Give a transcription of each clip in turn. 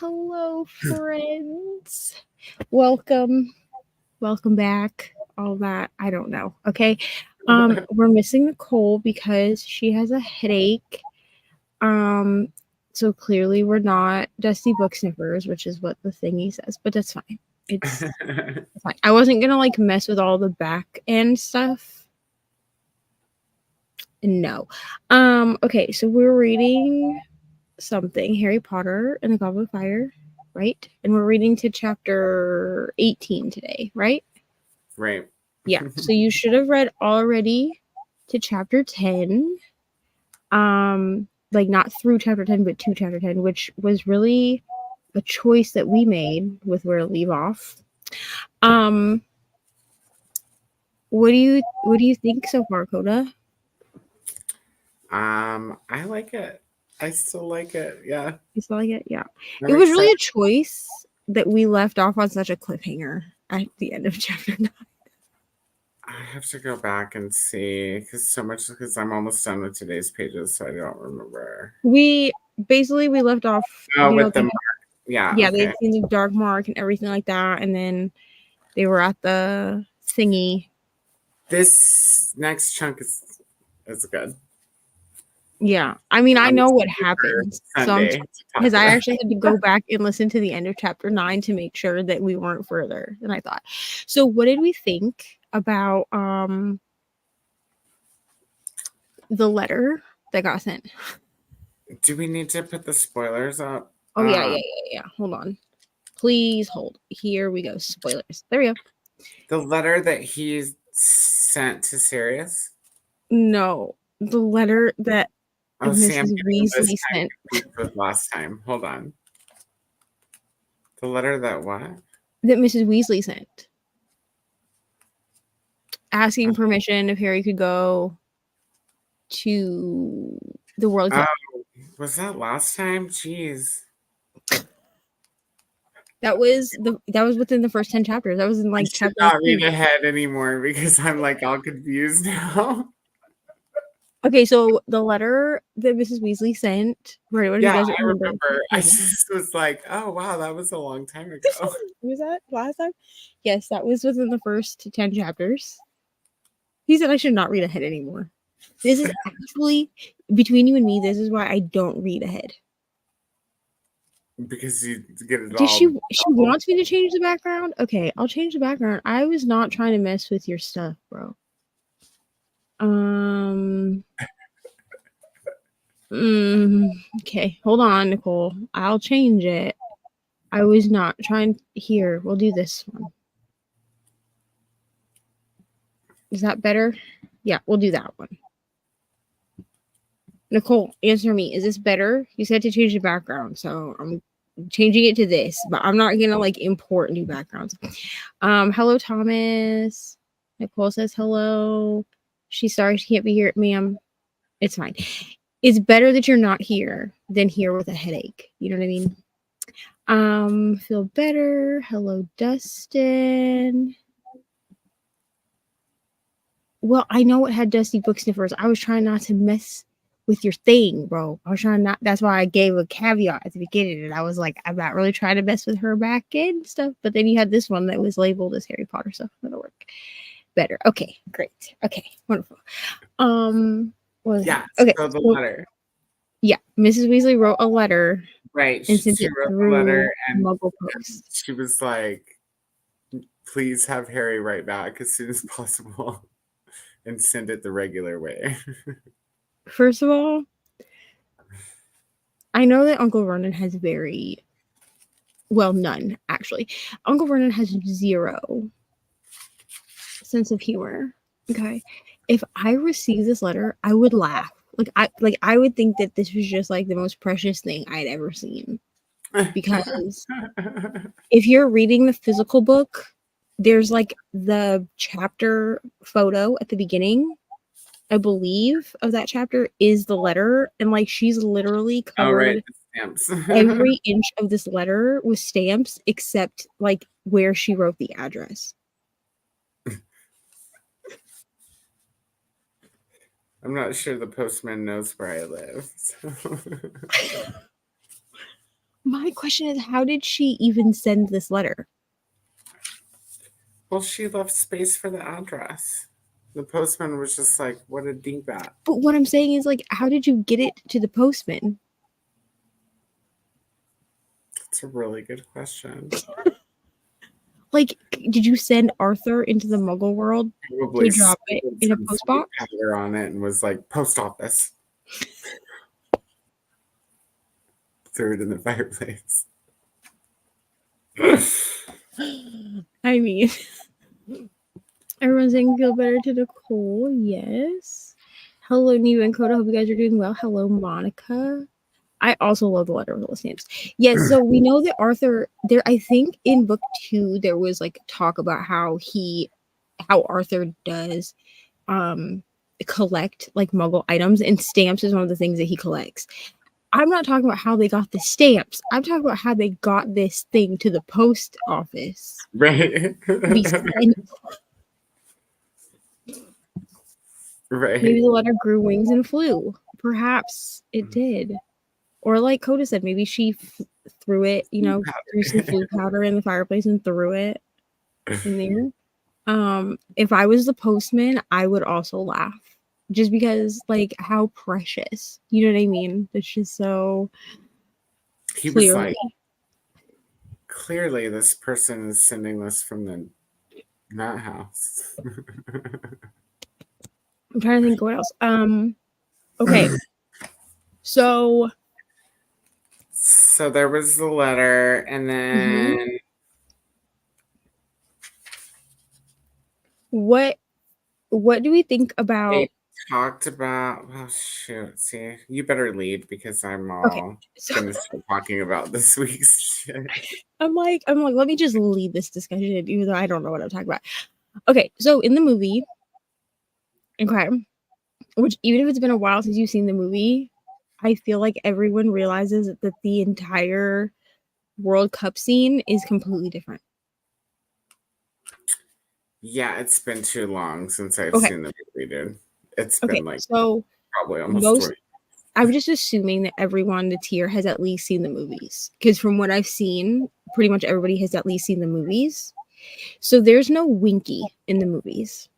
Hello, friends. Welcome. Welcome back. All that. I don't know. Okay. We're missing Nicole because she has a headache. So clearly we're not Dusty Book Sniffers, which is what the thingy says, but that's fine. It's fine. I wasn't gonna mess with all the back end stuff. No. Okay, so we're reading something, Harry Potter and the Goblet of Fire, right? And we're reading to chapter 18 today, right? Right. Yeah. So you should have read already to chapter 10. Not through chapter 10, but to chapter 10, which was really a choice that we made with where to leave off. What do you think so far, Coda? I like it. I still like it. Yeah. You still like it? Yeah. I'm It was really excited. a choice that we left off on such a cliffhanger at the end of chapter 9. I have to go back and see because I'm almost done with today's pages, so I don't remember. We left off. With the mark. Yeah. Yeah, Okay. they had seen the dark mark and everything like that, and then they were at the thingy. This next chunk is good. Yeah, I mean, I know what happens, because I actually had to go back and listen to the end of chapter 9 to make sure that we weren't further than I thought. So, what did we think about the letter that got sent? Do we need to put the spoilers up? Oh yeah. Hold on, please hold. Here we go. Spoilers. There we go. The letter that he sent to Sirius. No, the letter that Mrs. Weasley sent. With last time. Hold on. The letter that what? That Mrs. Weasley sent, asking permission if Harry could go to the World Cup. Was that last time? Jeez. That was within the first 10 chapters. That was in chapter. Not read ahead anymore because I'm all confused now. Okay, so the letter that Mrs. Weasley sent, right? What I remember. I just was like, oh wow, that was a long time ago. Was that last time? Yes, that was within the first 10 chapters. He said I should not read ahead anymore. This is actually, between you and me, this is why I don't read ahead. Because you get it all. She wants me to change the background? Okay, I'll change the background. I was not trying to mess with your stuff, bro. Okay, hold on, Nicole. I'll change it. I was not trying. Here, we'll do this one. Is that better? Yeah, we'll do that one. Nicole, answer me. Is this better? You said to change the background, so I'm changing it to this, but I'm not gonna import new backgrounds. Hello, Thomas. Nicole says hello. She's sorry she can't be here, ma'am. It's fine. It's better that you're not here than here with a headache. You know what I mean? Feel better. Hello, Dustin. Well, I know it had Dusty Book Sniffers. I was trying not to mess with your thing, bro. I was trying not. That's why I gave a caveat at the beginning, and I was like, I'm not really trying to mess with her back end stuff. But then you had this one that was labeled as Harry Potter stuff. That'll work better. Okay, great. Okay, wonderful. Yeah. Okay. So the letter. Yeah, Mrs. Weasley wrote a letter. Right. And sent she it wrote through the letter, and Muggle Post. She was like, "Please have Harry write back as soon as possible, and send it the regular way." First of all, I know that Uncle Vernon has none, actually. Uncle Vernon has zero sense of humor. Okay. If I received this letter, I would laugh. I would think that this was just the most precious thing I'd ever seen. Because if you're reading the physical book, there's the chapter photo at the beginning, I believe, of that chapter is the letter, and she's literally covered stamps. Every inch of this letter with stamps except where she wrote the address. I'm not sure the postman knows where I live. So. My question is, how did she even send this letter? Well, she left space for the address. The postman was just like, what a dingbat. But what I'm saying is, like, how did you get it to the postman? That's a really good question. Like, did you send Arthur into the Muggle world Probably to drop it in a some post sweet box? powder on it and was like, post office. Threw it in the fireplace. I mean, everyone's saying feel better to Nicole. Yes. Hello, Neva and Coda. Hope you guys are doing well. Hello, Monica. I also love the letter with all the stamps. Yes, so we know that Arthur there. I think in book 2 there was like talk about how Arthur does collect like Muggle items, and stamps is one of the things that he collects. I'm not talking about how they got the stamps. I'm talking about how they got this thing to the post office. Right. Right. Maybe the letter grew wings and flew. Perhaps it did. Or like Coda said, maybe she threw it, threw some flue powder in the fireplace and threw it in there. If I was the postman, I would also laugh. Just because, like, how precious. You know what I mean? It's just so He was clearly. like, clearly this person is sending this from the nut house. I'm trying to think what else. Okay. So there was the letter, and then what do we think about they talked about, oh shoot, see, you better lead because I'm all gonna start talking about this week's shit. I'm like, let me just lead this discussion, even though I don't know what I'm talking about. Okay, so in the movie, okay, which even if it's been a while since you've seen the movie, I feel like everyone realizes that the entire World Cup scene is completely different. Yeah, it's been too long since I've seen the movie, dude. It's been like so probably almost 20. I'm just assuming that everyone that's here has at least seen the movies, because from what I've seen, pretty much everybody has at least seen the movies. So there's no Winky in the movies,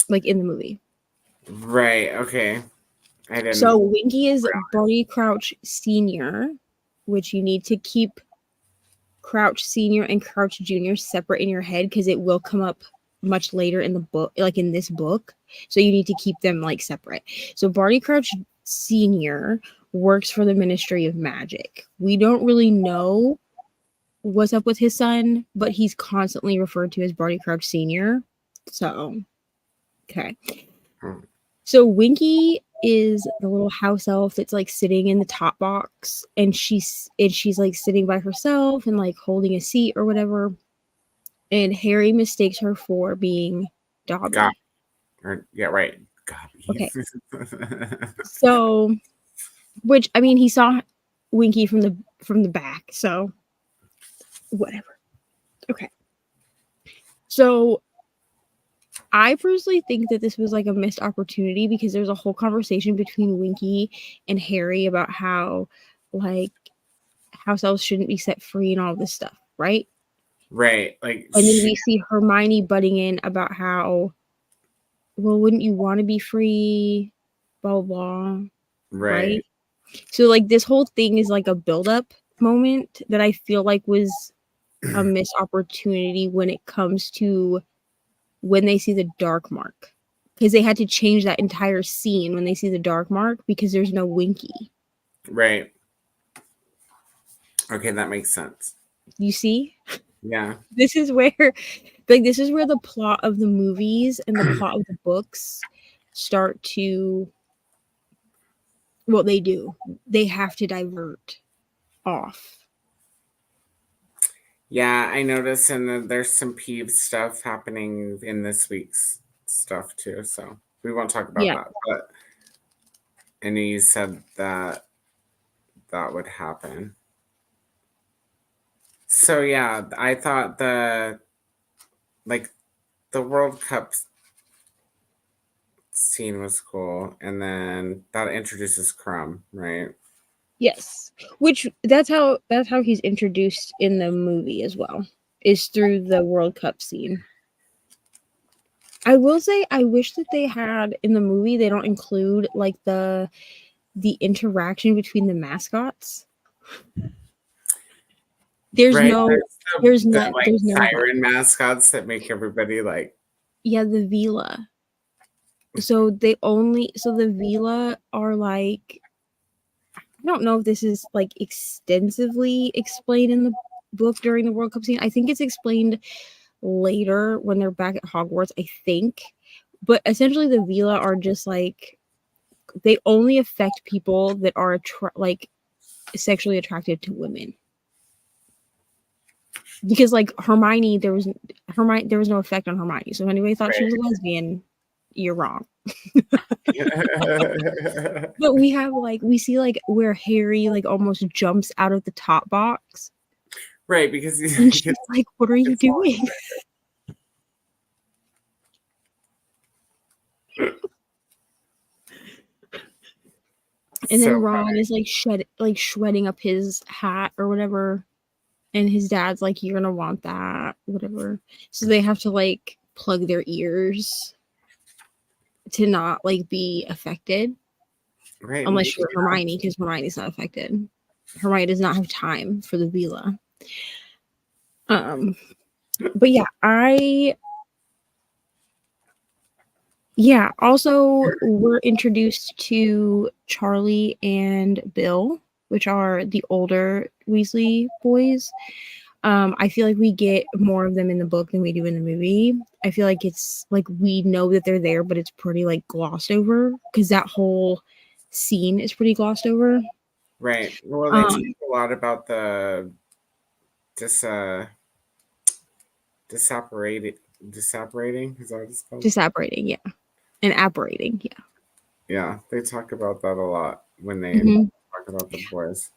like in the movie. Right. Okay. I didn't. So Winky is Barty Crouch Senior, which you need to keep Crouch Senior and Crouch Junior separate in your head because it will come up much later in the book, like in this book. So you need to keep them like separate. So Barty Crouch Senior works for the Ministry of Magic. We don't really know what's up with his son, but he's constantly referred to as Barty Crouch Senior. So, okay. So Winky is the little house elf that's like sitting in the top box, and she's like sitting by herself and like holding a seat or whatever. And Harry mistakes her for being Dobby. Yeah, right. Dobby. Okay. So, which I mean, he saw Winky from the back, so whatever. Okay. So I personally think that this was like a missed opportunity because there's a whole conversation between Winky and Harry about how like house elves shouldn't be set free and all this stuff, right? Right. Like, and then we see Hermione butting in about how, well, wouldn't you want to be free? Blah, blah, blah. Right. So like this whole thing is like a build-up moment that I feel like was a missed opportunity when it comes to when they see the dark mark, because they had to change that entire scene when they see the dark mark because there's no Winky. Right. Okay, that makes sense. You see? Yeah. This is where the plot of the movies and the plot of the books start to, well, they do. They have to divert off. Yeah, I noticed, and there's some Peeves stuff happening in this week's stuff too. So we won't talk about that. But and you said that would happen. So yeah, I thought the World Cup scene was cool, and then that introduces Krum, right? Yes. Which that's how he's introduced in the movie as well, is through the World Cup scene. I will say I wish that they had in the movie, they don't include like the interaction between the mascots. There's Right. no There's there's no siren mascots that make everybody like. Yeah, the Vila. So the Vila are like, I don't know if this is like extensively explained in the book during the World Cup scene. I think it's explained later when they're back at Hogwarts, I think. But essentially the Vila are just like, they only affect people that are like sexually attracted to women. Because like Hermione, there was no effect on Hermione. So if anybody thought she was a lesbian, you're wrong. But we see like where Harry like almost jumps out of the top box. Right, because and she's like, what are you doing? And then Ron is like shredding up his hat or whatever. And his dad's like, you're gonna want that, whatever. So they have to like plug their ears to not like be affected. Right. Unless you're Hermione, because Hermione's not affected. Hermione does not have time for the Vila. But also we're introduced to Charlie and Bill, which are the older Weasley boys. I feel like we get more of them in the book than we do in the movie. I feel like it's like we know that they're there, but it's pretty like glossed over because that whole scene is pretty glossed over. Right. Well, they talk a lot about the disapparating. Is that what it's called? Disapparating, yeah. And apparating, yeah. Yeah, they talk about that a lot when they talk about the boys.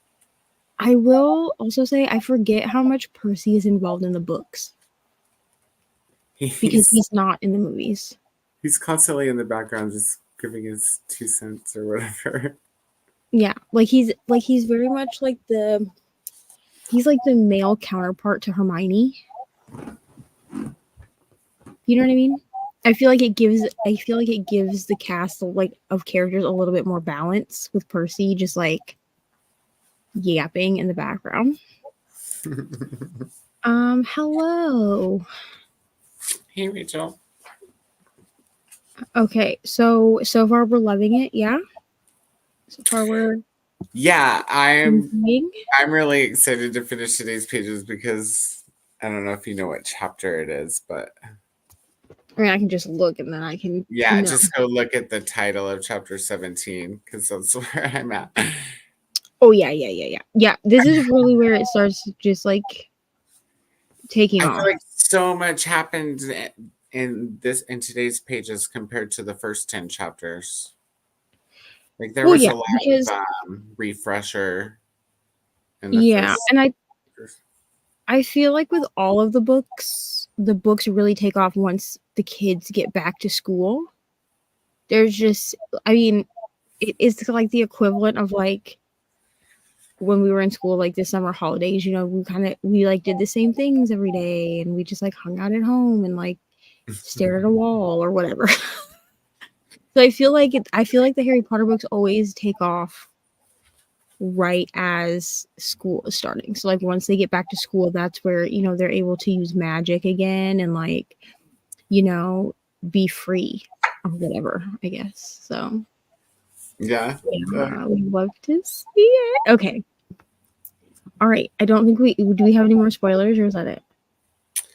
I will also say I forget how much Percy is involved in the books. Because he's not in the movies. He's constantly in the background just giving his 2 cents or whatever. Yeah, like he's very much like he's like the male counterpart to Hermione. You know what I mean? I feel like it gives the cast like of characters a little bit more balance with Percy just like yapping in the background. Hello. Hey, Rachel. Okay, so far we're loving it, yeah? So far we're I'm really excited to finish today's pages because I don't know if you know what chapter it is, but I mean, I can just look and then I can just go look at the title of chapter 17 because that's where I'm at. Oh yeah. This is really where it starts just like taking off. I feel like so much happened in today's pages compared to the first 10 chapters. Like there was a lot of refresher. And I feel like with all of the books really take off once the kids get back to school. There's just, I mean, it's like the equivalent of like when we were in school, like the summer holidays, you know, we like did the same things every day and we just like hung out at home and like stared at a wall or whatever. So I feel like the Harry Potter books always take off right as school is starting. So like once they get back to school, that's where, you know, they're able to use magic again and like, you know, be free or whatever, I guess. So yeah. We love to see it. Okay. All right. I don't think do we have any more spoilers or is that it?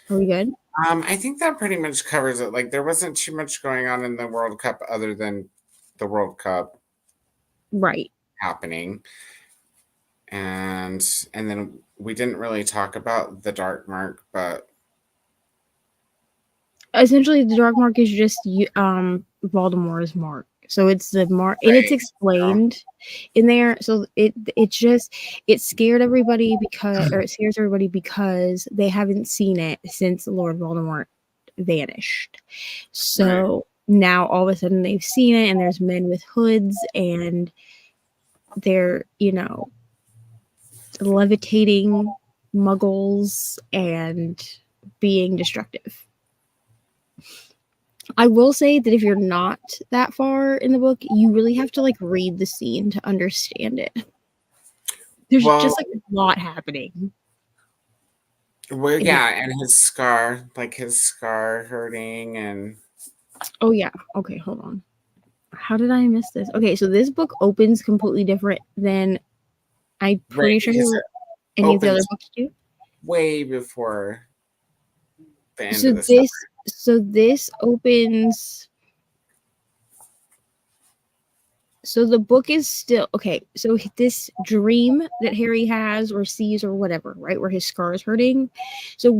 Are we good? I think that pretty much covers it. Like there wasn't too much going on in the World Cup other than the World Cup happening. And then we didn't really talk about the Dark Mark, but essentially the Dark Mark is just Voldemort's mark. So it's the mark, and it's explained in there. So it scared everybody it scares everybody because they haven't seen it since Lord Voldemort vanished. So now all of a sudden they've seen it, and there's men with hoods, and they're, you know, levitating muggles and being destructive. I will say that if you're not that far in the book, you really have to like read the scene to understand it. There's just like a lot happening. Well, yeah, and his scar hurting, and oh yeah, okay, hold on. How did I miss this? Okay, so this book opens completely different than I'm pretty sure any of the other books do. Way before the end So of the this opens. So the book is still okay. So this dream that Harry has or sees or whatever, right, where his scar is hurting. So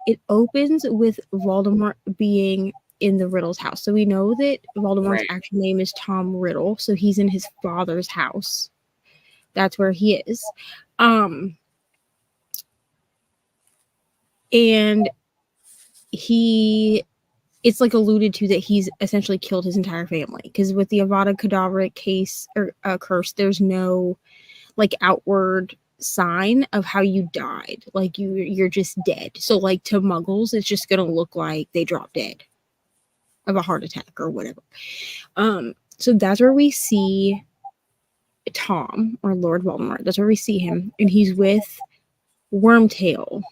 it opens with Voldemort being in the Riddle's house. So we know that Voldemort's actual name is Tom Riddle. So he's in his father's house. That's where he is. And it's like alluded to that he's essentially killed his entire family, because with the Avada Kedavra case or curse, there's no like outward sign of how you died. Like you're just dead. So like to muggles, it's just gonna look like they dropped dead of a heart attack or whatever. So that's where we see Tom, or Lord Voldemort. That's where we see him, and he's with Wormtail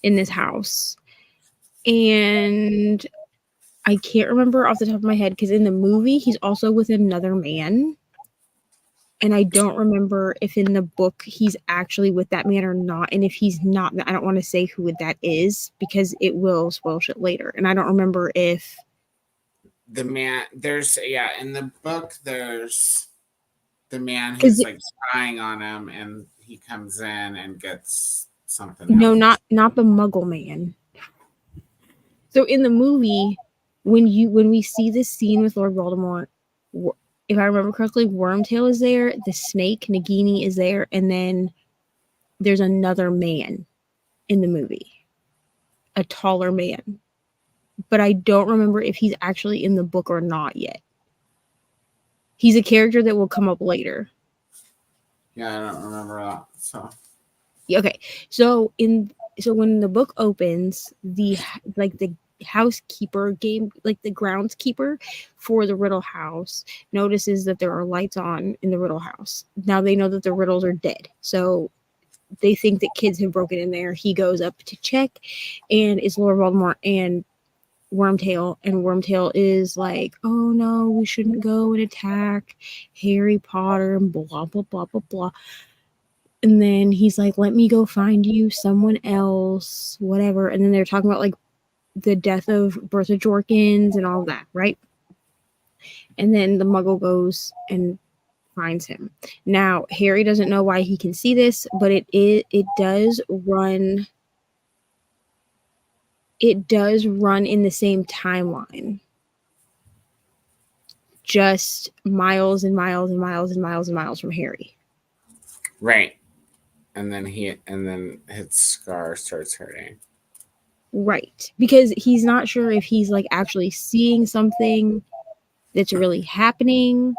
in this house. And I can't remember off the top of my head, because in the movie he's also with another man, and I don't remember if in the book he's actually with that man or not. And if he's not, I don't want to say who that is because it will spoil shit later. And I don't remember if the man in the book there's the man who's like spying on him, and he comes in and gets something. No, not the Muggle man. So in the movie, when we see this scene with Lord Voldemort, if I remember correctly, Wormtail is there, the snake Nagini is there, and then there's another man in the movie, a taller man. But I don't remember if he's actually in the book or not yet. He's a character that will come up later. Yeah, I don't remember that. So okay, so when the book opens, the housekeeper like the groundskeeper for the Riddle house notices that there are lights on in the Riddle house. Now they know that the Riddles are dead, so they think that kids have broken in there. He goes up to check, and it's Lord Voldemort and Wormtail, and Wormtail is like, oh no, we shouldn't go and attack Harry Potter and blah blah blah blah blah. And then he's like, let me go find you someone else, whatever. And then they're talking about like the death of Bertha Jorkins and all that, right? And then the Muggle goes and finds him. Now Harry doesn't know why he can see this, but it does run in the same timeline, just miles and miles and miles and miles and miles from Harry. Right. And then his scar starts hurting. Right. Because he's not sure if he's like actually seeing something that's really happening,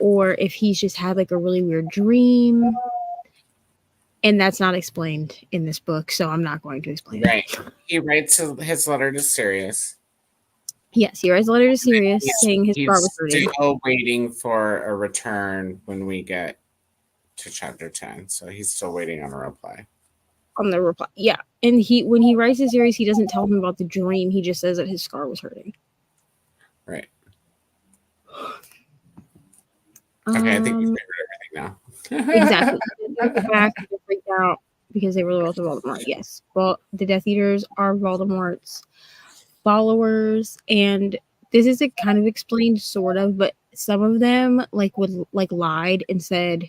or if he's just had like a really weird dream. And that's not explained in this book, so I'm not going to explain it. He writes his letter to Sirius. Yes, he writes a letter to Sirius saying his scar was hurting. He's still waiting for a return when we get to chapter 10, so he's still waiting on a reply. Yeah. And when he writes to Sirius, he doesn't tell him about the dream. He just says that his scar was hurting. Right. Okay, I think we figured everything now. Exactly. Back to freak out because they were loyal to Voldemort. Yes. Well, the Death Eaters are Voldemort's followers, and this is kind of explained sort of, but some of them lied and said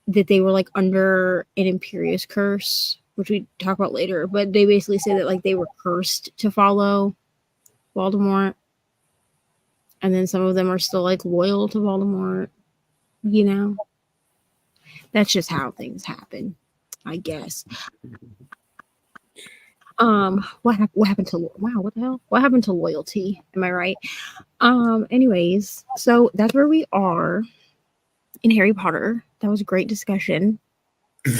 that they were like under an Imperius curse, which we talk about later, but they basically say that like they were cursed to follow Voldemort. And then some of them are still like loyal to Voldemort, you know. That's just how things happen, I guess. What happened to what the hell? What happened to loyalty? Am I right? Anyways, so that's where we are in Harry Potter. That was a great discussion. I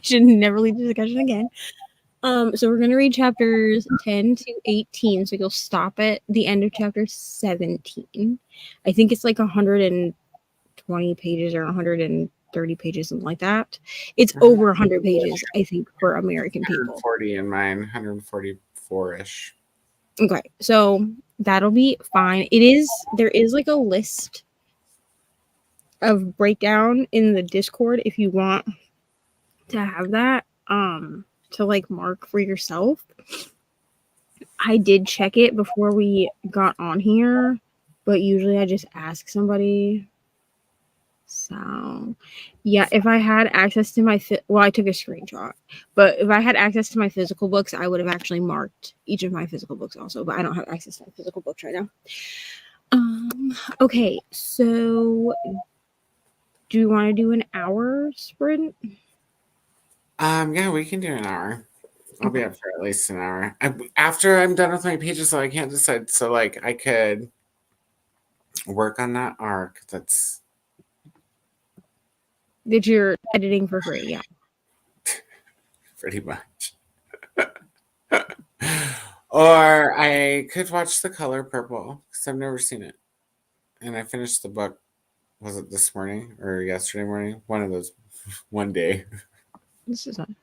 should never lead the discussion again. So we're gonna read chapters 10 to 18. So you'll stop at the end of chapter 17. I think it's like 120 pages or 130 pages, something like that. It's over 100 pages, I think, for American people. 140 in mine, 144-ish. Okay, so that'll be fine. There is like a list of breakdown in the Discord if you want to have that to like mark for yourself. I did check it before we got on here, but usually I just ask somebody. So, yeah, if I had access to my well, I took a screenshot, but if I had access to my physical books, I would have actually marked each of my physical books also, but I don't have access to my physical books right now. Okay, so do you want to do an hour sprint? Yeah, we can do an hour. I'll be up for at least an hour. After I'm done with my pages, so I can't decide. So, like, I could work on that arc. That's That you're editing for free, yeah. pretty much. Or I could watch The Color Purple because I've never seen it, and I finished the book. Was it this morning or yesterday morning? One of those, one day. This is on.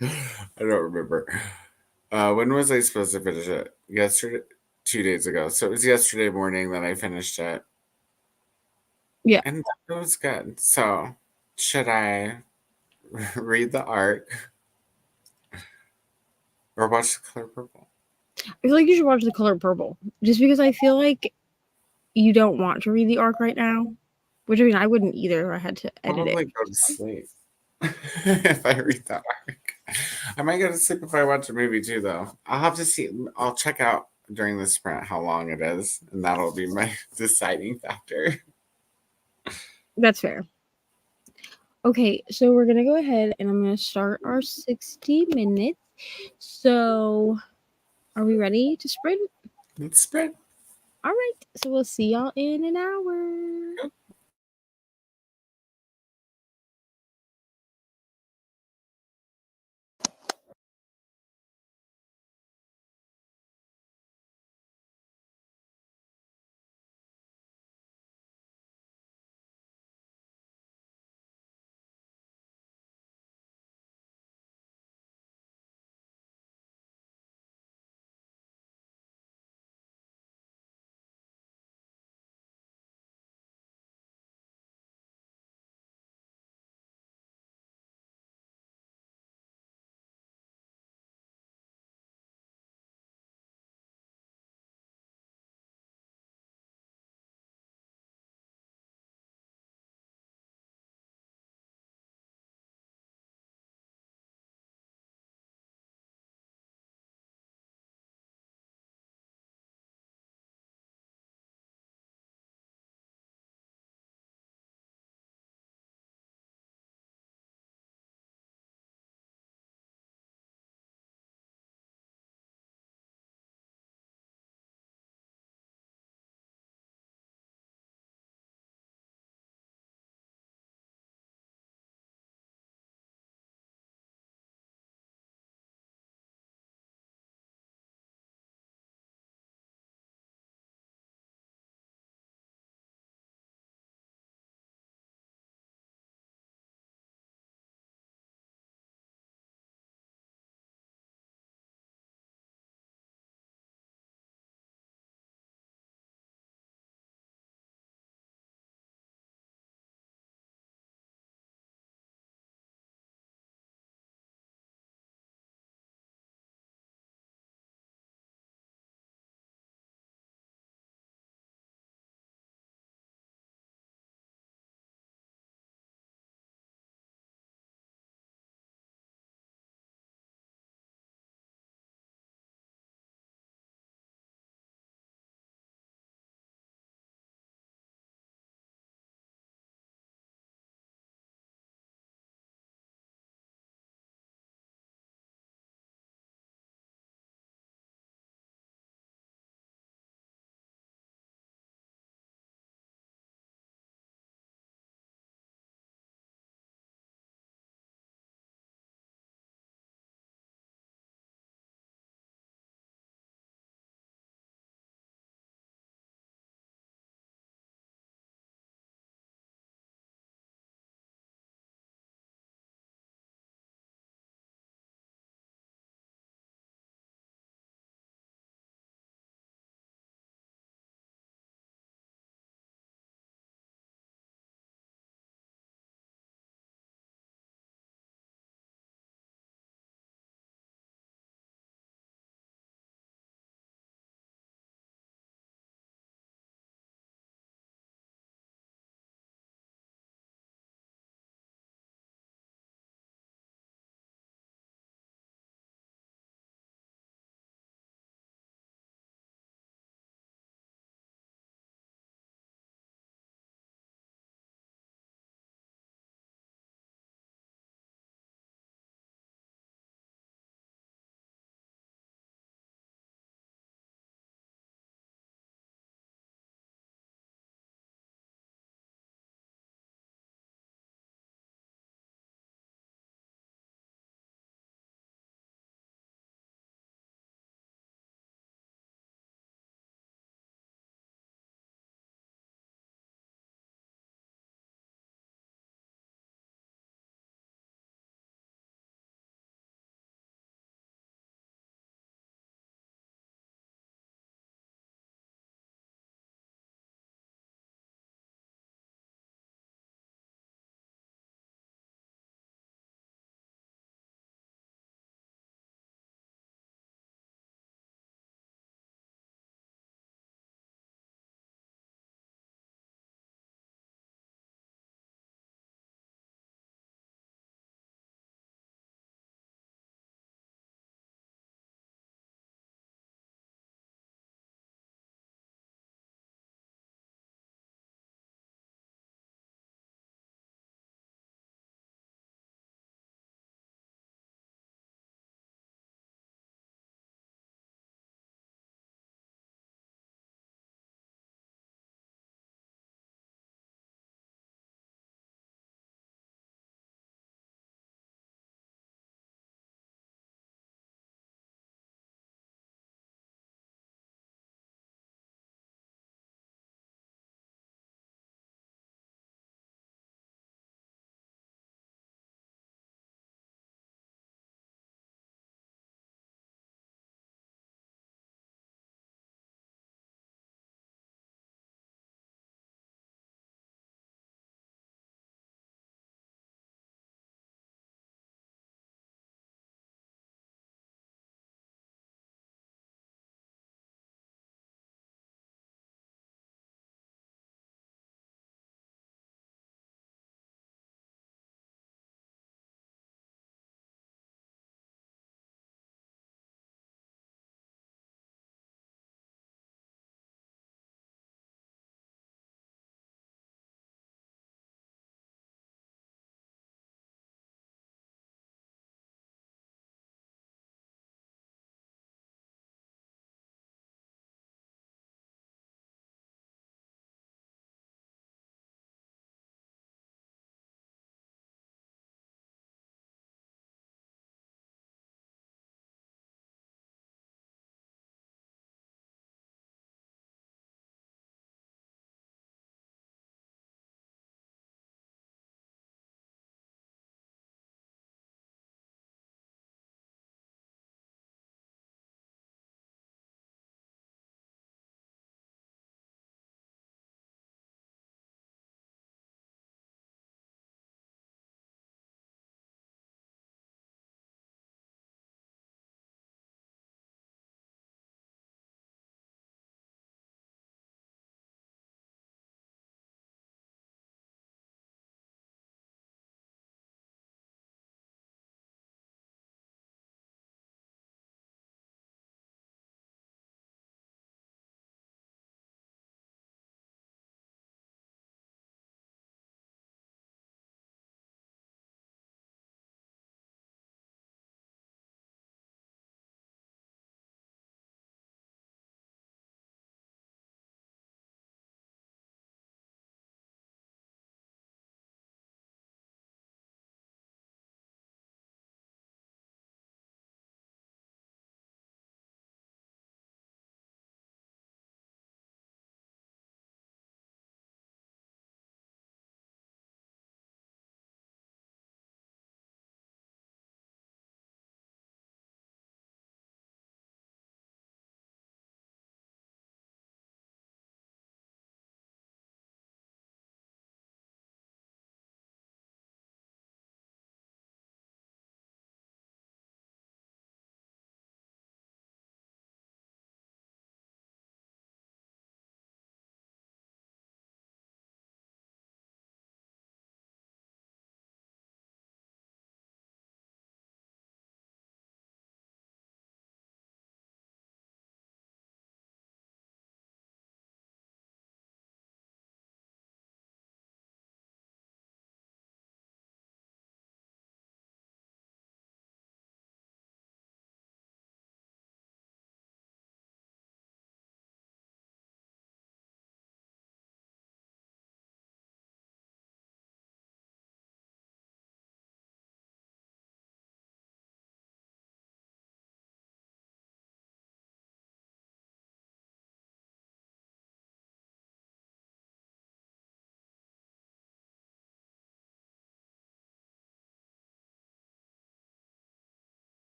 I don't remember. When was I supposed to finish it? Yesterday, 2 days ago. So it was yesterday morning that I finished it. Yeah. And it was good. So should I read the arc or watch The Color Purple? I feel like you should watch The Color Purple, just because I feel like you don't want to read the arc right now. Which, I mean, I wouldn't either if I had to edit Probably it. go to sleep if I read that arc. I might go to sleep if I watch a movie too, though. I'll have to see. I'll check out during the sprint how long it is, and that'll be my deciding factor. That's fair. Okay, so we're gonna go ahead and I'm gonna start our 60 minutes. So, are we ready to sprint? Let's sprint. All right, so we'll see y'all in an hour. Yep.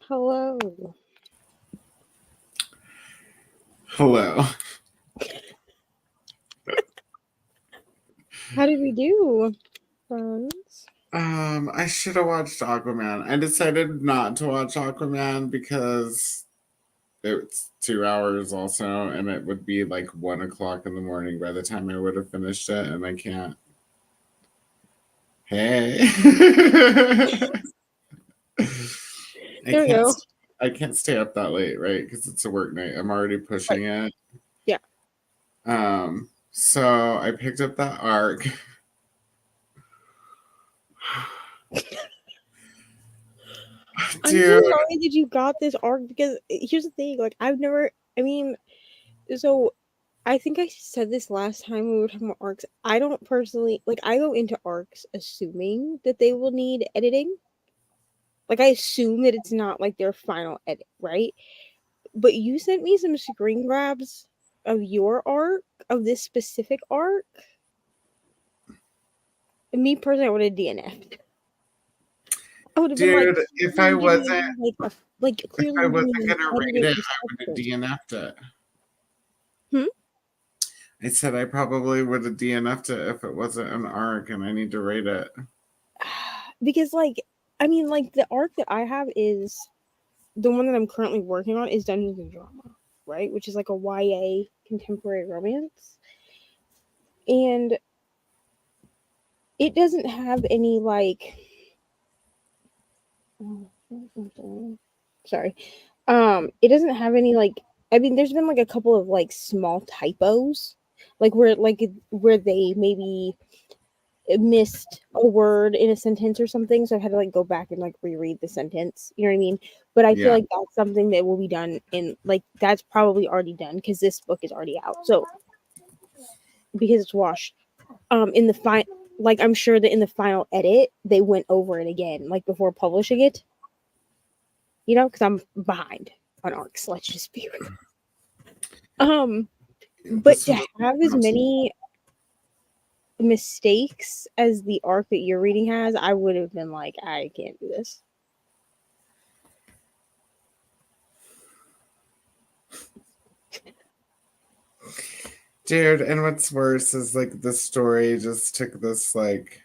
Hello. Hello. How did we do, friends? I should have watched Aquaman. I decided not to watch Aquaman because it's 2 hours also, and it would be like 1 o'clock in the morning by the time I would have finished it, and I can't. Hey. There we go. I can't stay up that late, right? Because it's a work night. I'm already pushing it. Yeah. So I picked up that arc. I'm Dude. so sorry that you got this arc because here's the thing, like I've never so I think I said this last time we were talking about arcs. I don't personally like I go into arcs assuming that they will need editing. Like I assume that it's not like their final edit, right? But you sent me some screen grabs of your arc, of this specific arc. And me personally, I would have DNF'd. I would have been Dude, like, if I wasn't clearly gonna giving me rate it, I would have instructions. DNF'd it. Hmm? I said I probably would have DNF'd it if it wasn't an arc and I need to rate it. Because the arc that I have is the one that I'm currently working on is Dungeons and Drama, right? Which is like a YA contemporary romance. And it doesn't have any like sorry. It doesn't have any like there's been like a couple of like small typos. Where they maybe missed a word in a sentence or something, so I've had to like go back and like reread the sentence. You know what I mean? But I feel like that's something that will be done in like that's probably already done because this book is already out. So because it's washed, in the like I'm sure that in the final edit they went over it again, like before publishing it. You know, because I'm behind on arcs. Let's just be real. But to have as many mistakes as the arc that you're reading has, I would have been like, I can't do this. Dude, and what's worse is like the story just took this like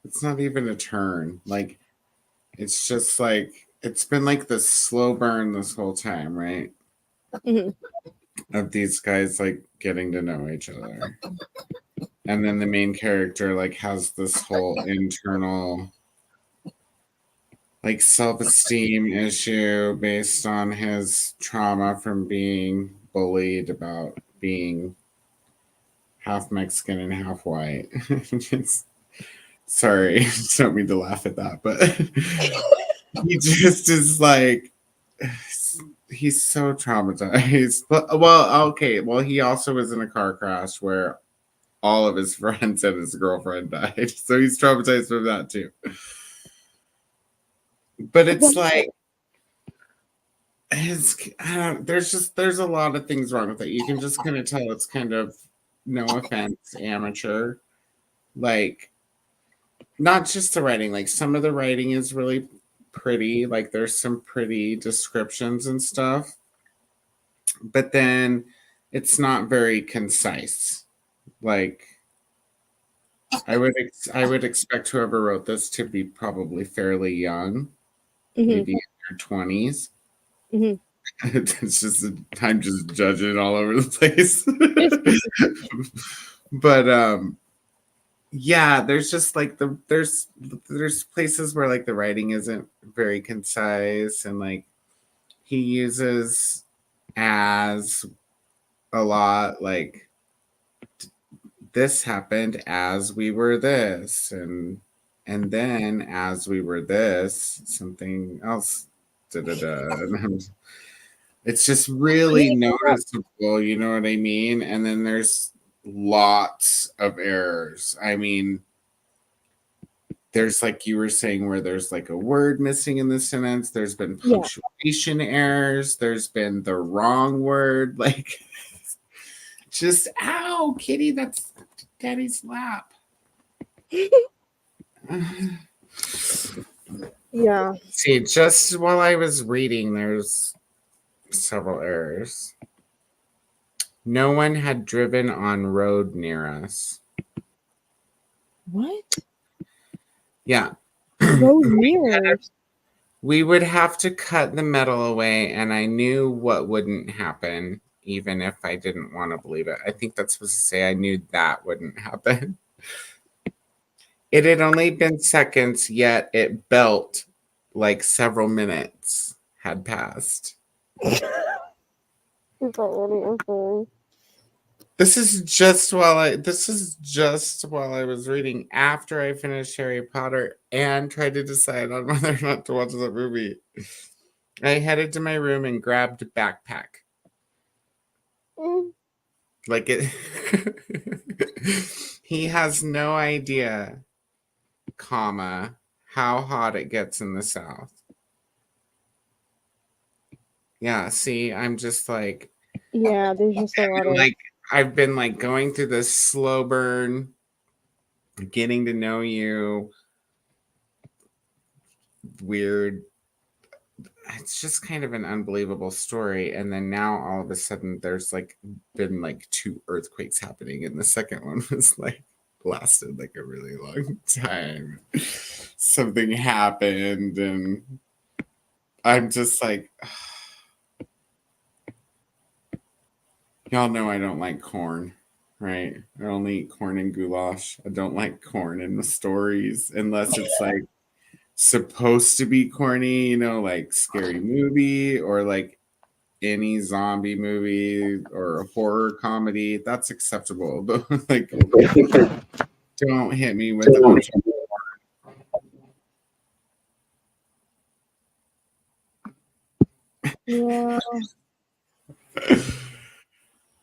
it's not even a turn. Like it's just like it's been like this slow burn this whole time, right? Mm-hmm. Of these guys like getting to know each other. And then the main character like has this whole internal like self-esteem issue based on his trauma from being bullied about being half Mexican and half white. Sorry, don't mean to laugh at that, but he just is like he's so traumatized. But well, okay, well he also was in a car crash where all of his friends and his girlfriend died, so he's traumatized from that too. But it's like there's a lot of things wrong with it. You can just kind of tell it's kind of no offense amateur, like not just the writing, like some of the writing is really pretty, like there's some pretty descriptions and stuff, but then it's not very concise. Like I would expect whoever wrote this to be probably fairly young, maybe in their 20s. It's just I'm just judging all over the place. But yeah, there's just like there's places where like the writing isn't very concise, and like he uses as a lot, like this happened as we were this, and then as we were this something else, it's just really noticeable, you know what I mean? And then there's lots of errors. I mean, there's like you were saying where there's like a word missing in the sentence. There's been Yeah. punctuation errors. There's been the wrong word. Like, just ow, kitty, that's daddy's lap. Yeah. See, just while I was reading, there's several errors. No one had driven on road near us. What? Yeah. Road mirrors. We would have to cut the metal away, and I knew what wouldn't happen, even if I didn't want to believe it. I think that's supposed to say I knew that wouldn't happen. It had only been seconds, yet it felt like several minutes had passed. This is just while I was reading after I finished Harry Potter and tried to decide on whether or not to watch the movie. I headed to my room and grabbed a backpack. Like it he has no idea, comma, how hot it gets in the South. Yeah, see, I'm just like, Yeah, there's just a lot of like I've been like going through this slow burn, getting to know you, weird. It's just kind of an unbelievable story. And then now all of a sudden there's like been like 2 earthquakes happening, and the second one was like lasted like a really long time. Something happened, and I'm just like, y'all know I don't like corn, right? I only eat corn and goulash. I don't like corn in the stories unless it's like supposed to be corny, like Scary Movie or like any zombie movie or horror comedy. That's acceptable, but like, don't hit me with a bunch of yeah.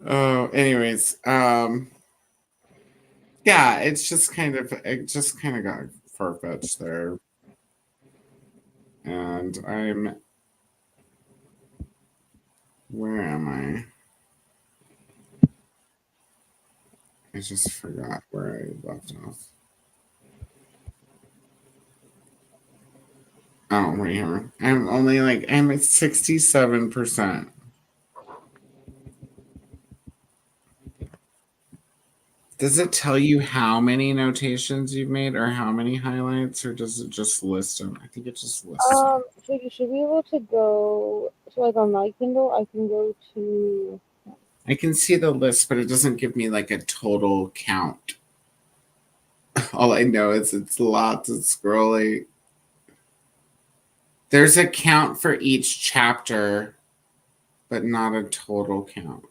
Oh, anyways, yeah, it just kind of got far-fetched there. And where am I? I just forgot where I left off. Oh, right here. I'm at 67%. Does it tell you how many notations you've made or how many highlights, or does it just list them? I think it just lists them. So you should be able to go. So like on my Kindle, I can go to. I can see the list, but it doesn't give me like a total count. All I know is it's lots of scrolling. There's a count for each chapter, but not a total count.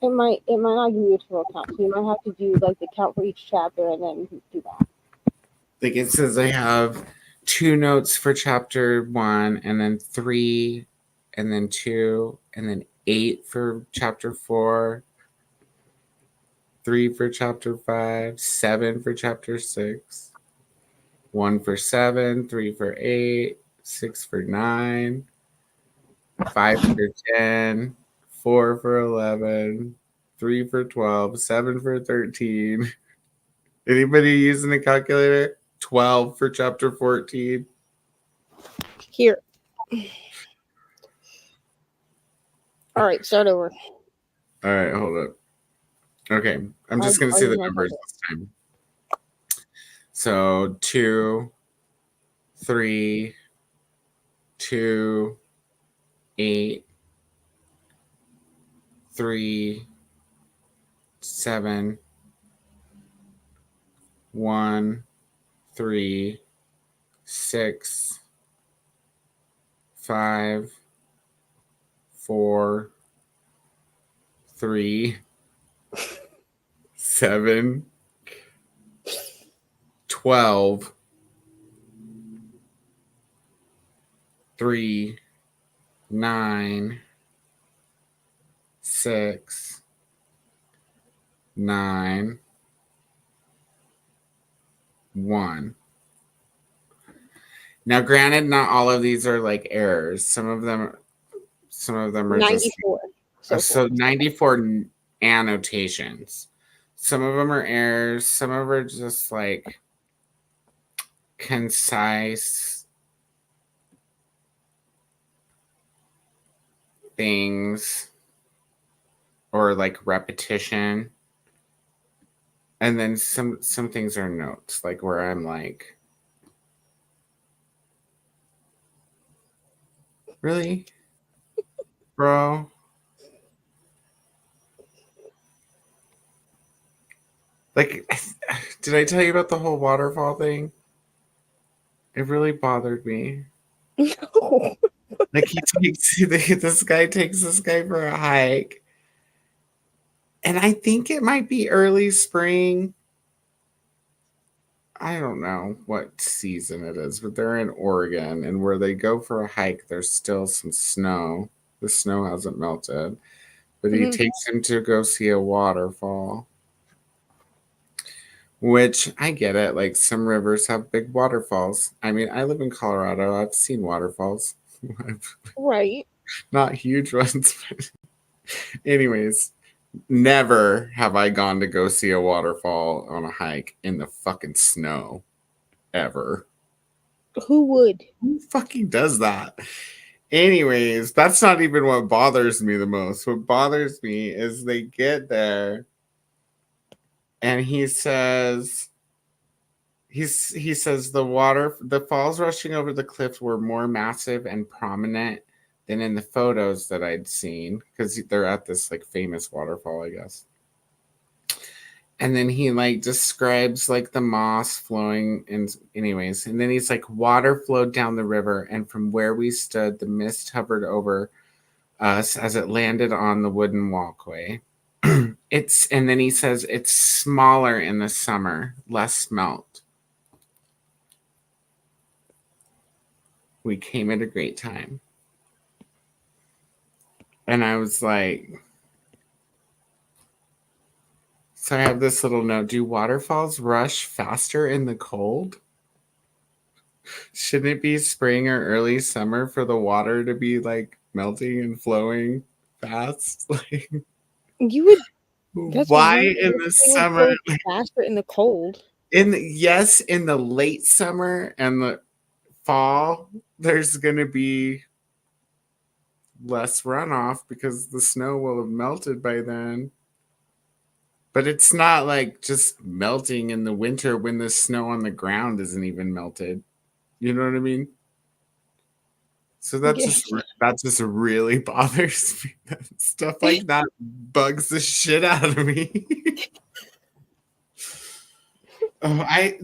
It might not give you a total count, so you might have to do like the count for each chapter and then do that. Like it says I have 2 notes for chapter 1, and then 3, and then 2, and then 8 for chapter 4, 3 for chapter 5, 7 for chapter 6, 1 for 7, 3 for 8, 6 for 9, 5 for 10, 4 for 11, 3 for 12, 7 for 13. Anybody using a calculator? 12 for chapter 14. Here. All right, start over. All right, hold up. Okay, I'm just going to see the numbers this time. So 2, 3, 2, 8, 3, 7, 1, 3, 6, 5, 4, 3, 7, 12, 3, 9, 6, 9, 1. Now, granted, not all of these are like errors. Some of them are just 94. so 94 annotations. Some of them are errors. Some of them are just like concise things or like repetition. And then some things are notes, like where I'm like, really? Bro? Like, did I tell you about the whole waterfall thing? It really bothered me. No. Like this guy takes this guy for a hike. And I think it might be early spring. I don't know what season it is, but they're in Oregon, and where they go for a hike, there's still some snow. The snow hasn't melted, but he takes him to go see a waterfall. Which I get it. Like some rivers have big waterfalls. I mean, I live in Colorado. I've seen waterfalls. Right. Not huge ones, but anyways, never have I gone to go see a waterfall on a hike in the fucking snow. Ever. Who would? Who fucking does that? Anyways, that's not even what bothers me the most. What bothers me is they get there and he says he says the falls rushing over the cliff were more massive and prominent than in the photos that I'd seen, because they're at this like famous waterfall, I guess. And then he like describes like the moss flowing, and anyways, and then he's like, water flowed down the river, and from where we stood, the mist hovered over us as it landed on the wooden walkway. And then he says it's smaller in the summer, less smelt. We came at a great time. And I was like, so I have this little note. Do waterfalls rush faster in the cold? Shouldn't it be spring or early summer for the water to be like melting and flowing fast? Like, You would. why in the summer? Faster in the cold. In the late summer and the fall, there's gonna be less runoff because the snow will have melted by then. But it's not like just melting in the winter when the snow on the ground isn't even melted. You know what I mean? So that just really bothers me. Stuff like that bugs the shit out of me.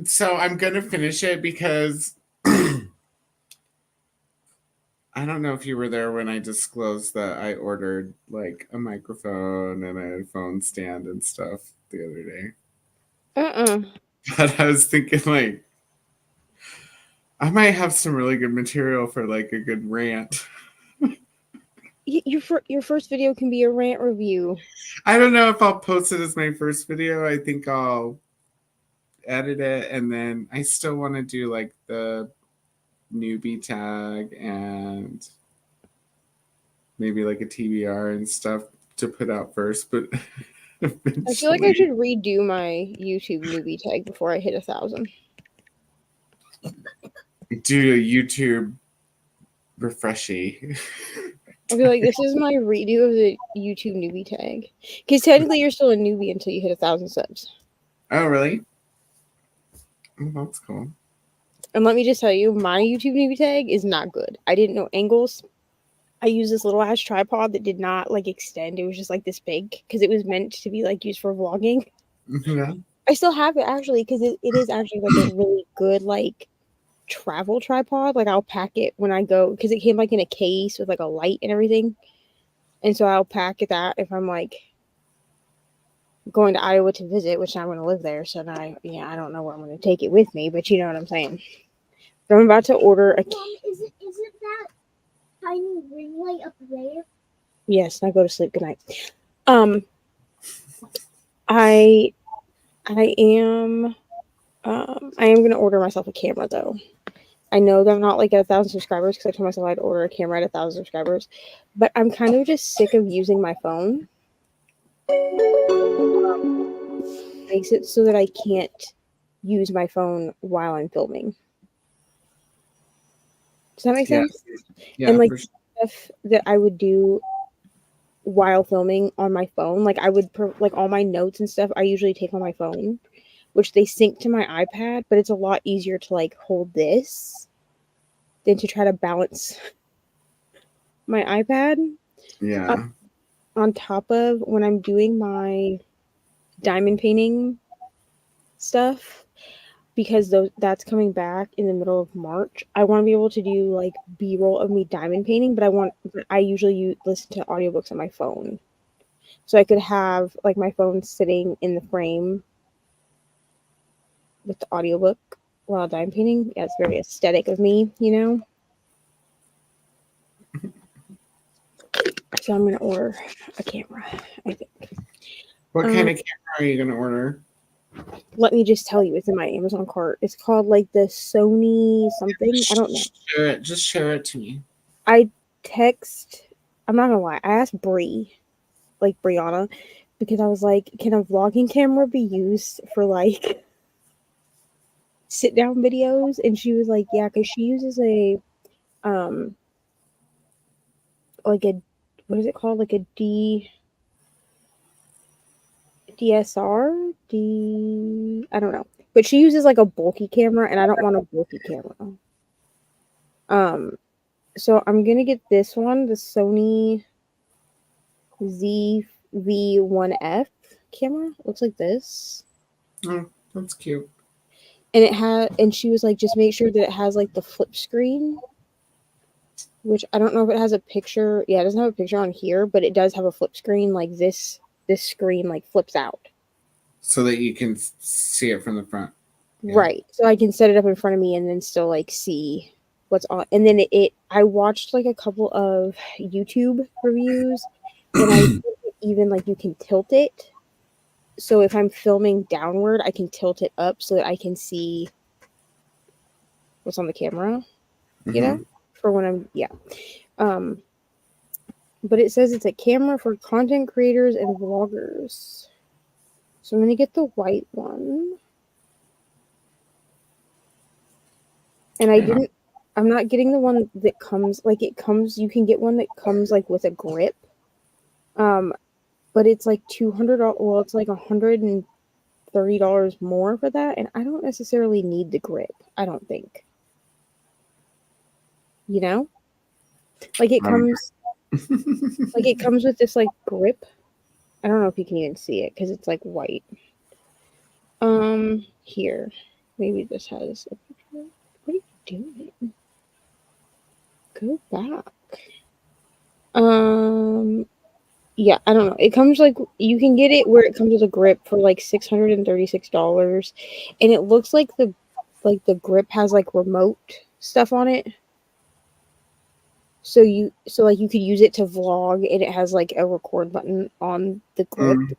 So I'm gonna finish it because I don't know if you were there when I disclosed that I ordered like a microphone and a phone stand and stuff the other day. But I was thinking like I might have some really good material for like a good rant. Your first video can be a rant review. I don't know if I'll post it as my first video. I think I'll edit it, and then I still want to do like the newbie tag and maybe like a TBR and stuff to put out first. But I feel like I should redo my YouTube newbie tag before I hit 1,000. Do a YouTube refreshy. I'll be like, this is my redo of the YouTube newbie tag. Because technically you're still a newbie until you hit 1,000 subs. Oh, really? Oh, that's cool. And let me just tell you, my YouTube newbie tag is not good. I didn't know angles. I used this little ass tripod that did not like extend. It was just like this big because it was meant to be like used for vlogging. Yeah. I still have it actually because it is actually like a really good like travel tripod. Like I'll pack it when I go because it came like in a case with like a light and everything. And so I'll pack it that if I'm like going to Iowa to visit, which I'm going to live there. So now I don't know where I'm going to take it with me, but you know what I'm saying. But I'm about to order a. Is it that tiny ring light up there? Yes, now go to sleep. Good night. I am going to order myself a camera though. I know that I'm not like at 1,000 subscribers because I told myself I'd order a camera at 1,000 subscribers, but I'm kind of just sick of using my phone. Makes it so that I can't use my phone while I'm filming. Does that make sense? Yeah, And like for sure. stuff that I would do while filming on my phone, like I would like all my notes and stuff I usually take on my phone, which they sync to my iPad, but it's a lot easier to like hold this than to try to balance my iPad. Yeah. On top of when I'm doing my diamond painting stuff, because that's coming back in the middle of March. I want to be able to do like B-roll of me diamond painting, but I usually listen to audiobooks on my phone. So I could have like my phone sitting in the frame with the audiobook while diamond painting. Yeah, it's very aesthetic of me, you know? So I'm gonna order a camera, I think. What kind of camera are you gonna order? Let me just tell you, it's in my Amazon cart. It's called like the Sony something. I don't know. Just share it to me. I'm not gonna lie, I asked Bree, like Brianna, because I was like, can a vlogging camera be used for like sit down videos? And she was like, yeah, because she uses a like a, what is it called? Like a DSR? I don't know. But she uses like a bulky camera, and I don't want a bulky camera. So I'm gonna get this one, the Sony ZV-1F camera. Looks like this. Oh, that's cute. And she was like, just make sure that it has like the flip screen, which I don't know if it has a picture. Yeah, it doesn't have a picture on here, but it does have a flip screen. Like this screen like flips out. So that you can see it from the front. Yeah. Right. So I can set it up in front of me and then still like see what's on. And then I watched like a couple of YouTube reviews, and I think even like you can tilt it. So if I'm filming downward, I can tilt it up so that I can see what's on the camera, you know, for when I'm, yeah. But it says it's a camera for content creators and vloggers. So I'm going to get the white one. And I'm not getting the one that comes, like you can get one that comes like with a grip. But it's like $200, well, it's like $130 more for that. And I don't necessarily need the grip, I don't think. You know? Like it comes like it comes with this like grip. I don't know if you can even see it because it's like white. Here. Maybe this has a picture. What are you doing? Go back. Yeah, I don't know. It comes like, you can get it where it comes with a grip for like $636, and it looks like the grip has like remote stuff on it. So you could use it to vlog, and it has like a record button on the grip.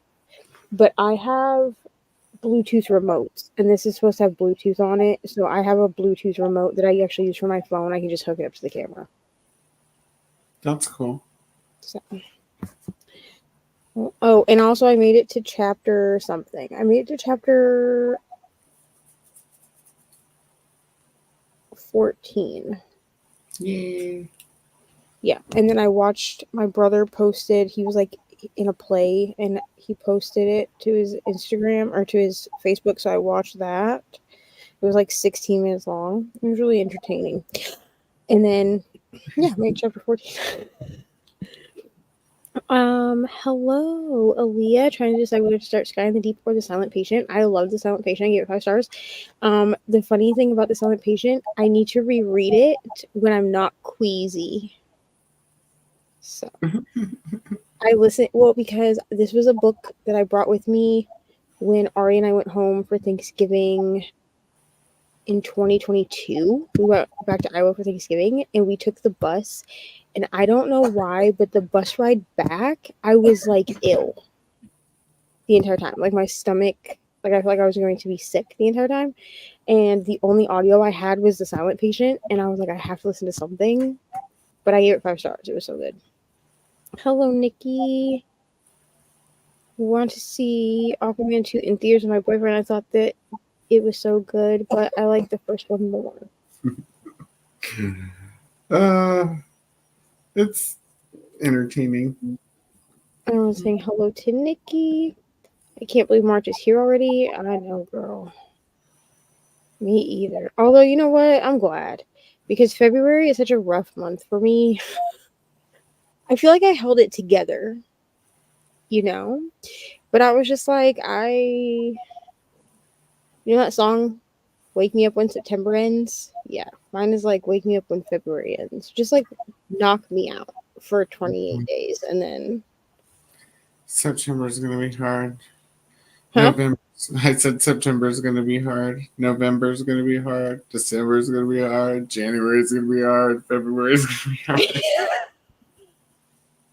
But I have Bluetooth remotes, and this is supposed to have Bluetooth on it. So I have a Bluetooth remote that I actually use for my phone. I can just hook it up to the camera. That's cool. So. Oh, and also I made it to chapter something. I made it to chapter 14. Yay. Yeah, and then I watched my brother posted, he was like in a play, and he posted it to his Instagram or to his Facebook, so I watched that. It was like 16 minutes long. It was really entertaining. And then, yeah, made chapter 14. Hello, Aaliyah, trying to decide whether to start Sky in the Deep or The Silent Patient. I love The Silent Patient. I gave it 5 stars. The funny thing about The Silent Patient, I need to reread it when I'm not queasy. So I listened, well, because this was a book that I brought with me when Ari and I went home for Thanksgiving in 2022. We went back to Iowa for Thanksgiving, and we took the bus. And I don't know why, but the bus ride back, I was like ill the entire time. Like my stomach, like I felt like I was going to be sick the entire time. and the only audio I had was The Silent Patient, and I was like, I have to listen to something. But I gave it 5 stars. It was so good. Hello, Nikki. Want to see Aquaman 2 in theaters with my boyfriend. I thought that it was so good, but I like the first one more. It's entertaining. I was saying hello to Nikki. I can't believe March is here already. I know, girl. Me either. Although, you know what? I'm glad. Because February is such a rough month for me. I feel like I held it together, you know? But I was just like, you know that song, Wake Me Up When September Ends? Yeah. Mine is like, Wake Me Up When February Ends. Just like, knock me out for 28 days. And then. September is going to be hard. Huh? November. I said September is going to be hard. November is going to be hard. December is going to be hard. January is going to be hard. February is going to be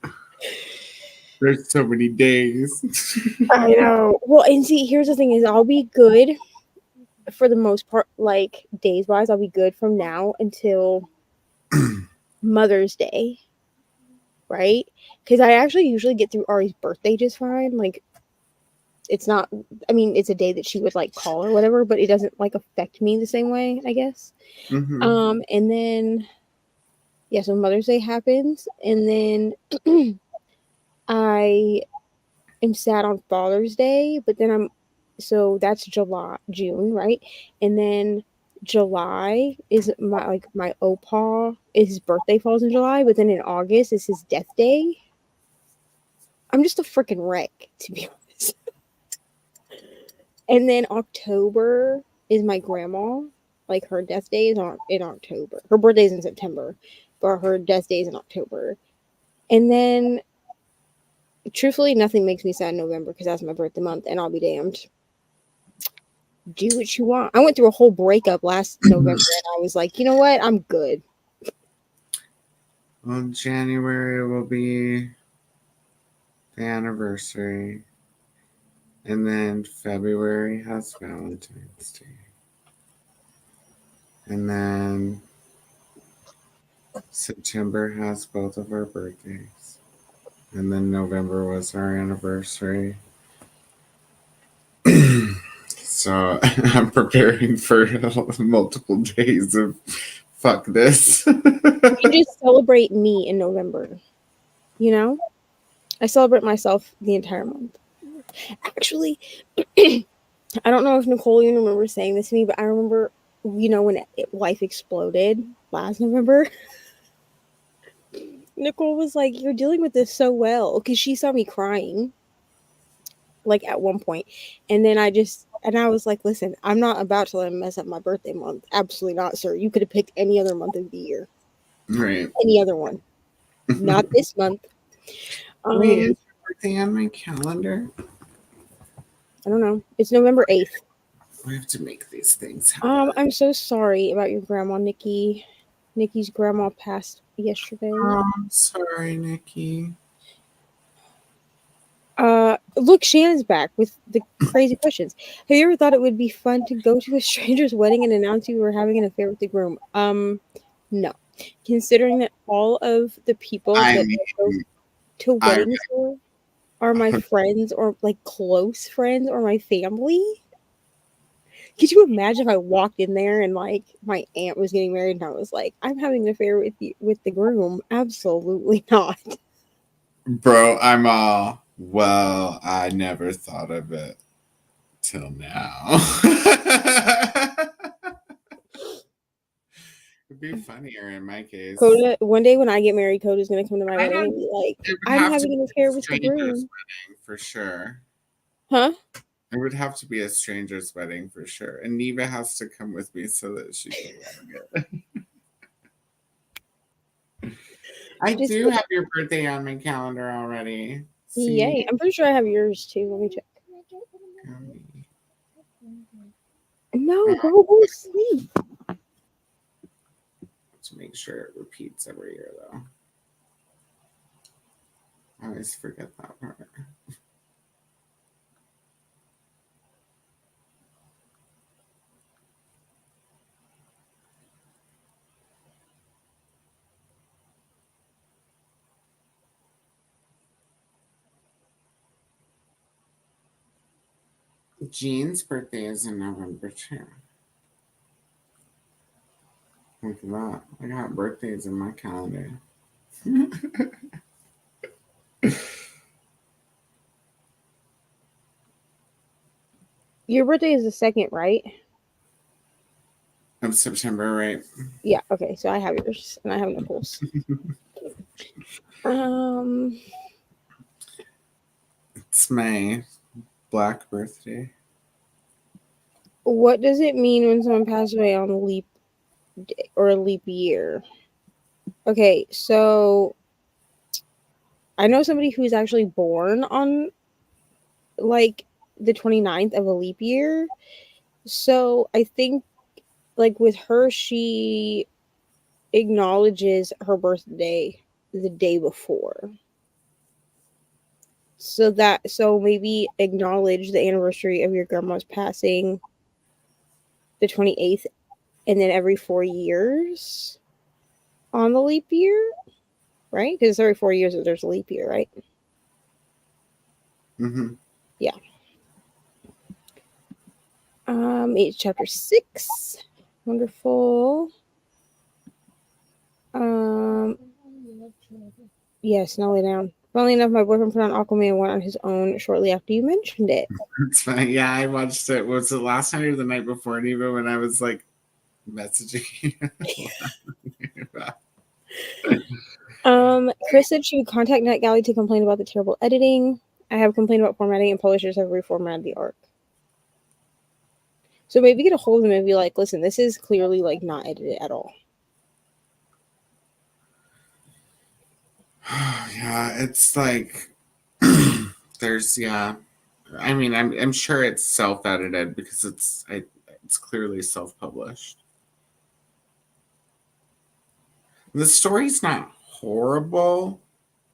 hard. There's so many days. I know. Well, and see, here's the thing is I'll be good for the most part, like days wise, I'll be good from now until Mother's Day. Right? Because I actually usually get through Ari's birthday just fine. Like, it's not, I mean, it's a day that she would like call or whatever, but it doesn't like affect me the same way, I guess. Mm-hmm. And then, yeah, so Mother's Day happens, and then I am sad on Father's Day, but then so that's June, right? And then July is my Opa, his birthday falls in July, but then in August is his death day. I'm just a freaking wreck, to be honest. And then October is my grandma. Like, her death day is in October. Her birthday is in September, but her death day is in October. And then, truthfully, nothing makes me sad in November because that's my birthday month, and I'll be damned. Do what you want. I went through a whole breakup last November, and I was like, you know what? I'm good. Well, January will be the anniversary. And then February has Valentine's Day. And then September has both of our birthdays. And then November was our anniversary. So I'm preparing for multiple days of fuck this. You just celebrate me in November. You know? I celebrate myself the entire month. Actually, I don't know if Nicole even remembers saying this to me, but I remember, you know, when life exploded last November. Nicole was like, "You're dealing with this so well," because she saw me crying, like at one point, and then I was like, "Listen, I'm not about to let him mess up my birthday month. Absolutely not, sir. You could have picked any other month of the year, Right. any other one, not this month." Wait, is your birthday on my calendar? I don't know. It's November 8th. We have to make these things happen. I'm so sorry about your grandma, Nikki. Nikki's grandma passed yesterday. Oh, I'm sorry, Nikki. Look, Shannon's back with the crazy questions. Have you ever thought it would be fun to go to a stranger's wedding and announce you were having an affair with the groom? No. Considering that all of the people that I go to weddings for are my friends or like close friends or my family. Could you imagine if I walked in there and like my aunt was getting married and I was like, I'm having an affair with the groom? Absolutely not. Bro, I'm all, well, I never thought of it till now. It'd be funnier in my case. Coda, one day when I get married, Coda's gonna come to my wedding and be like, I'm having an affair with the groom. Wedding, for sure. Huh? It would have to be a stranger's wedding for sure. And Neva has to come with me so that she can get it. I do have your birthday on my calendar already. See? Yay. I'm pretty sure I have yours too. Let me check. No, go sleep. To make sure it repeats every year, though. I always forget that part. Jean's birthday is in November too. Look at that. I got birthdays in my calendar. Your birthday is the 2nd, right? Of September, right? Yeah, okay, so I have yours and I have Nicole's. It's my black birthday. What does it mean when someone passes away on a leap day or a leap year? Okay, so I know somebody who's actually born on like the 29th of a leap year. So I think like with her, she acknowledges her birthday the day before. So maybe acknowledge the anniversary of your grandma's passing the 28th, and then every 4 years on the leap year, right? Because every 4 years there's a leap year, right? Mm-hmm. Yeah. It's chapter 6. Wonderful. Yes, now lay down. Funnily enough, my boyfriend put on Aquaman 1 on his own shortly after you mentioned it. It's funny. Yeah, I watched it. Was it last night or the night before, Neva, when I was like messaging you? Chris said she would contact NetGalley to complain about the terrible editing. I have complained about formatting, and publishers have reformatted the arc. So maybe get a hold of them and be like, listen, this is clearly like not edited at all. Yeah, it's like there's I mean, I'm sure it's self-edited because it's clearly self-published. The story's not horrible.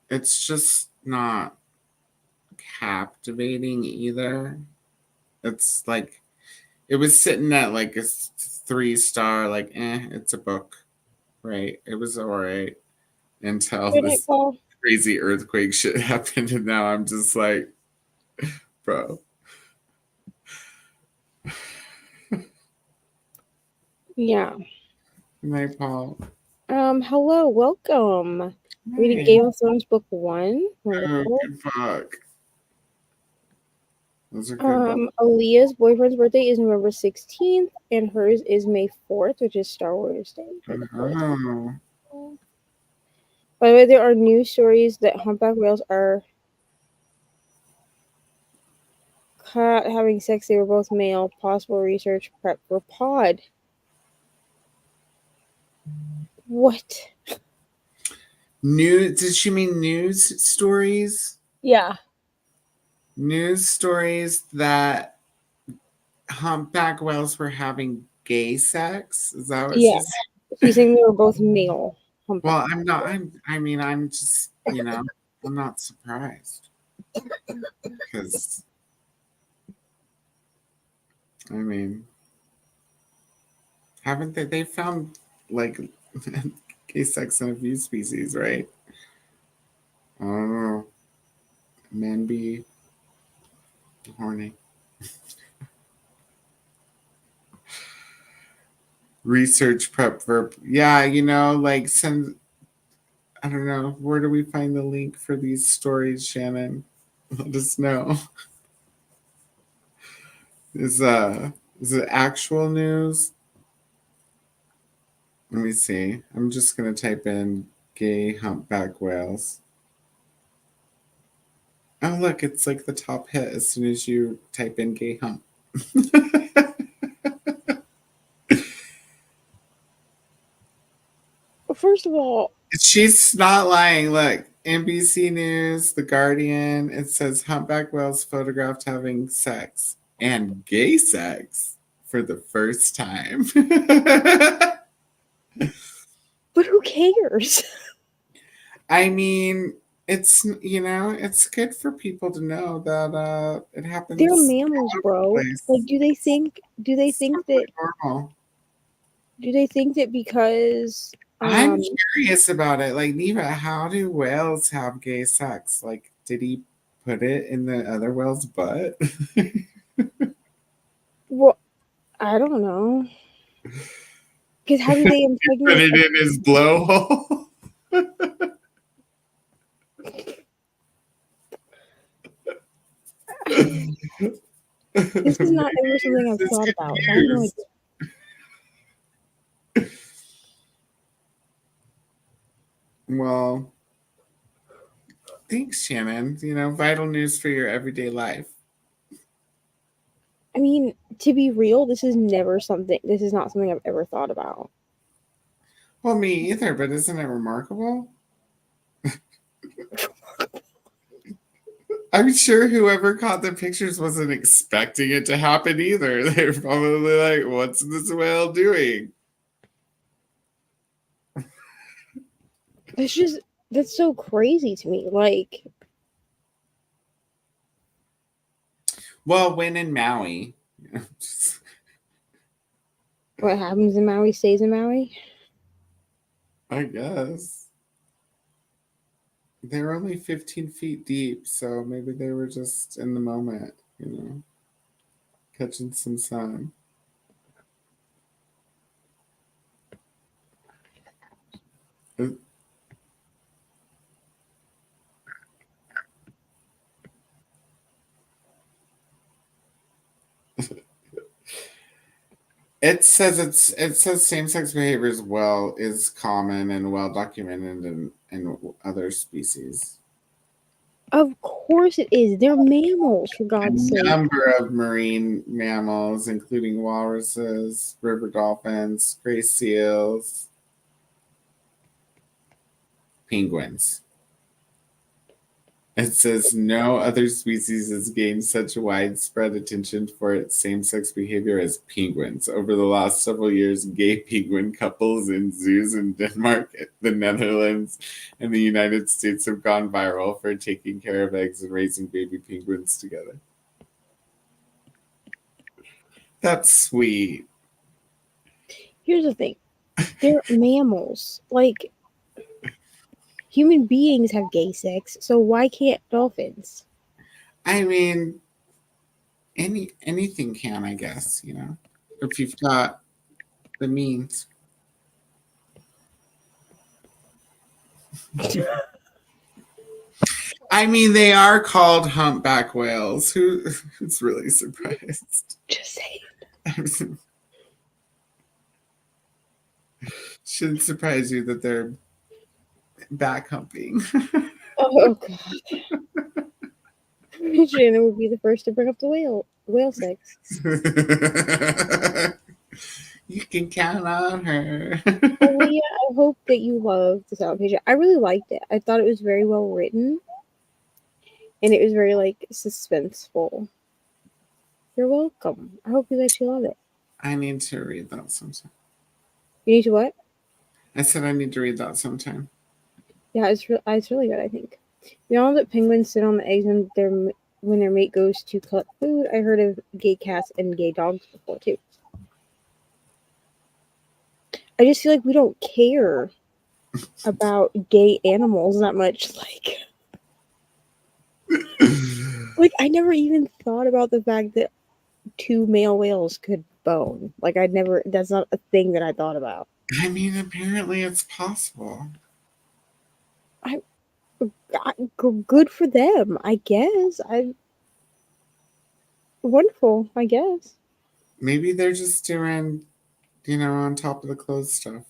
It's just not captivating either. It's like it was sitting at like a 3-star, like it's a book, right? It was all right until this crazy earthquake shit happened, and now I'm just like, bro. Yeah. Good night, Paul. Hello, welcome. Reading Game of Thrones book 1. Wonderful. Good fuck. Those are good. Aaliyah's boyfriend's birthday is November 16th, and hers is May 4th, which is Star Wars Day. Oh. By the way, there are news stories that humpback whales are caught having sex. They were both male. Possible research prep for pod. What? Did she mean news stories? Yeah. News stories that humpback whales were having gay sex? Is that what she's saying? They were both male. Well, I'm not. I'm just, I'm not surprised. Because, haven't they found, like, gay sex in a few species, right? I don't know. Men be horny. Research prep verb. Yeah, like send. I don't know. Where do we find the link for these stories, Shannon? Let us know. Is it actual news? Let me see. I'm just gonna type in gay humpback whales. Oh look, it's like the top hit as soon as you type in gay hump. First of all, she's not lying. Look, NBC News, The Guardian, it says humpback whales photographed having sex and gay sex for the first time. But who cares? I mean, it's it's good for people to know that it happens. They're mammals, bro. Like, do they think that normal? Do they think that because I'm curious about it. Like, Neva, how do whales have gay sex? Like, did he put it in the other whale's butt? Well, I don't know. Because how do they Put impregnate? it in his blowhole. This is not ever something I've thought about. So I have no idea. Well, thanks, Shannon. Vital news for your everyday life. I mean, to be real, this is not something I've ever thought about. Well, me either, but isn't it remarkable? I'm sure whoever caught the pictures wasn't expecting it to happen either. They're probably like, what's this whale doing? That's so crazy to me. Like, well, when in Maui. what happens in Maui stays in Maui? I guess. They were only 15 feet deep, so maybe they were just in the moment, catching some sun. It says same-sex behavior is common and well documented in other species. Of course it is. They're mammals, for God's sake. A number of marine mammals, including walruses, river dolphins, gray seals, penguins. It says no other species has gained such widespread attention for its same-sex behavior as penguins. Over the last several years, gay penguin couples in zoos in Denmark, the Netherlands, and the United States have gone viral for taking care of eggs and raising baby penguins together. That's sweet. Here's the thing. They're mammals. Like, human beings have gay sex, so why can't dolphins? I mean, anything can, I guess, if you've got the means. I mean, they are called humpback whales. Who's really surprised? Just saying. Shouldn't surprise you that they're back humping. Oh God. Shannon would be the first to bring up the whale sex. You can count on her. Aaliyah, I hope that you loved the sound page. I really liked it. I thought it was very well written. And it was very, like, suspenseful. You're welcome. I hope you actually love it. I need to read that sometime. You need to what? I said I need to read that sometime. Yeah, it's really good, I think. You know that penguins sit on the eggs when their mate goes to collect food? I heard of gay cats and gay dogs before, too. I just feel like we don't care about gay animals that much. Like, I never even thought about the fact that 2 male whales could bone. Like, that's not a thing that I thought about. I mean, apparently it's possible. Good for them, I guess. Wonderful, I guess. Maybe they're just doing, on top of the clothes stuff.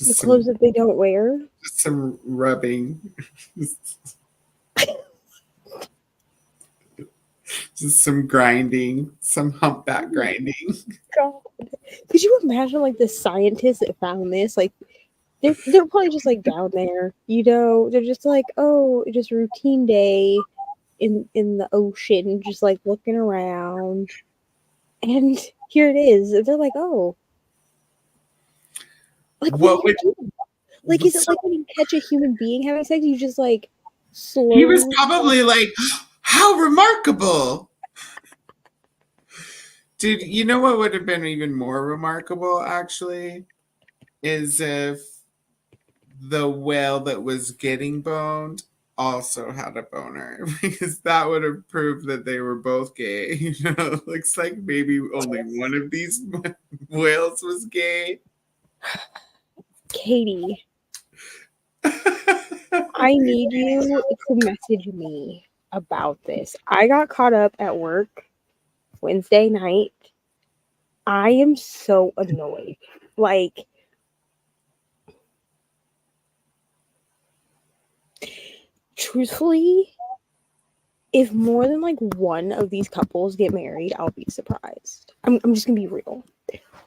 The clothes that they don't wear? Just some rubbing. Just some grinding. Some humpback grinding. God. Could you imagine, like, the scientists that found this? Like, they're probably just, like, down there, They're just like, oh, just a routine day in the ocean, just, like, looking around. And here it is. They're like, oh. Like, what would you do? Like, is it like when you catch a human being having sex, you just, like, slowly... He was probably like, how remarkable! Dude, you know what would have been even more remarkable, actually? Is if the whale that was getting boned also had a boner because that would have proved that they were both gay. You know, looks like maybe only one of these whales was gay. Katie, I need you to message me about this. I got caught up at work Wednesday night. I am so annoyed. Like, truthfully, if more than like one of these couples get married, I'll be surprised. I'm just gonna be real.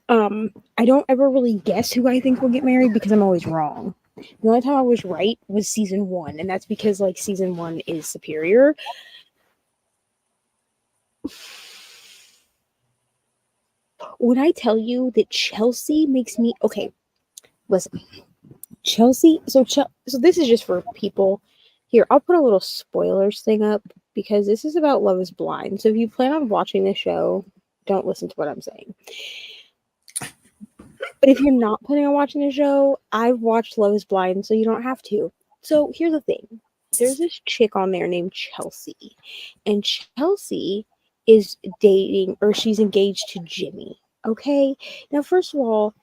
I don't ever really guess who I think will get married because I'm always wrong. The only time I was right was season 1, and that's because like season 1 is superior. When I tell you that Chelsea makes me okay, listen. Chelsea, so this is just for people here. I'll put a little spoilers thing up because this is about Love is Blind. So if you plan on watching the show, don't listen to what I'm saying. But if you're not planning on watching the show, I've watched Love is Blind, so you don't have to. So here's the thing. There's this chick on there named Chelsea. And Chelsea is dating, or she's engaged to Jimmy. Okay? Now, first of all,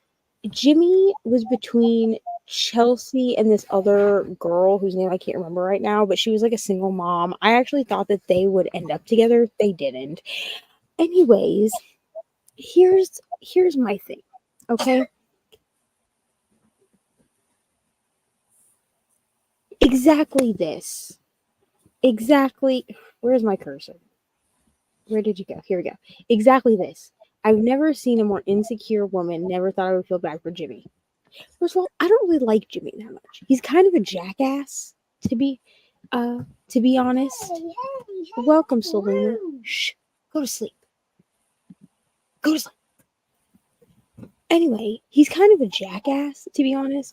Jimmy was between Chelsea and this other girl whose name I can't remember right now, but she was like a single mom. I actually thought that they would end up together. They didn't. Anyways, here's my thing. Okay? Exactly this. Exactly. Where's my cursor? Where did you go? Here we go. Exactly this. I've never seen a more insecure woman. Never thought I would feel bad for Jimmy. First of all, I don't really like Jimmy that much. He's kind of a jackass, to be honest. Welcome, Selena. Shh. Go to sleep. Go to sleep. Anyway, he's kind of a jackass, to be honest.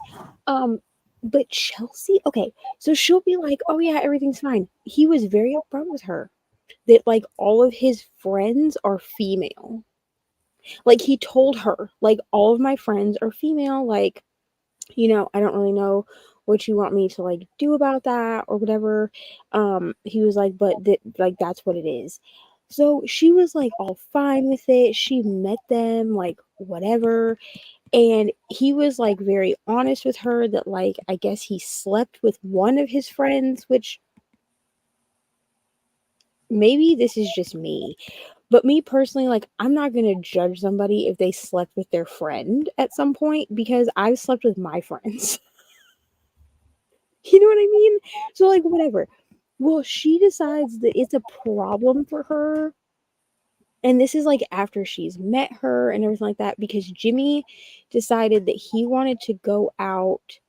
But Chelsea, okay, so she'll be like, oh yeah, everything's fine. He was very upfront with her that like all of his friends are female. Like he told her, like all of my friends are female, like, you know, I don't really know what you want me to like do about that or whatever. He was like, but like that's what it is. So she was like all fine with it. She met them, like whatever. And he was like very honest with her that like I guess he slept with one of his friends, which maybe this is just me. But me personally, like I'm not going to judge somebody if they slept with their friend at some point because I've slept with my friends. You know what I mean? So like whatever. Well, she decides that it's a problem for her. And this is like after she's met her and everything like that because Jimmy decided that he wanted to go out.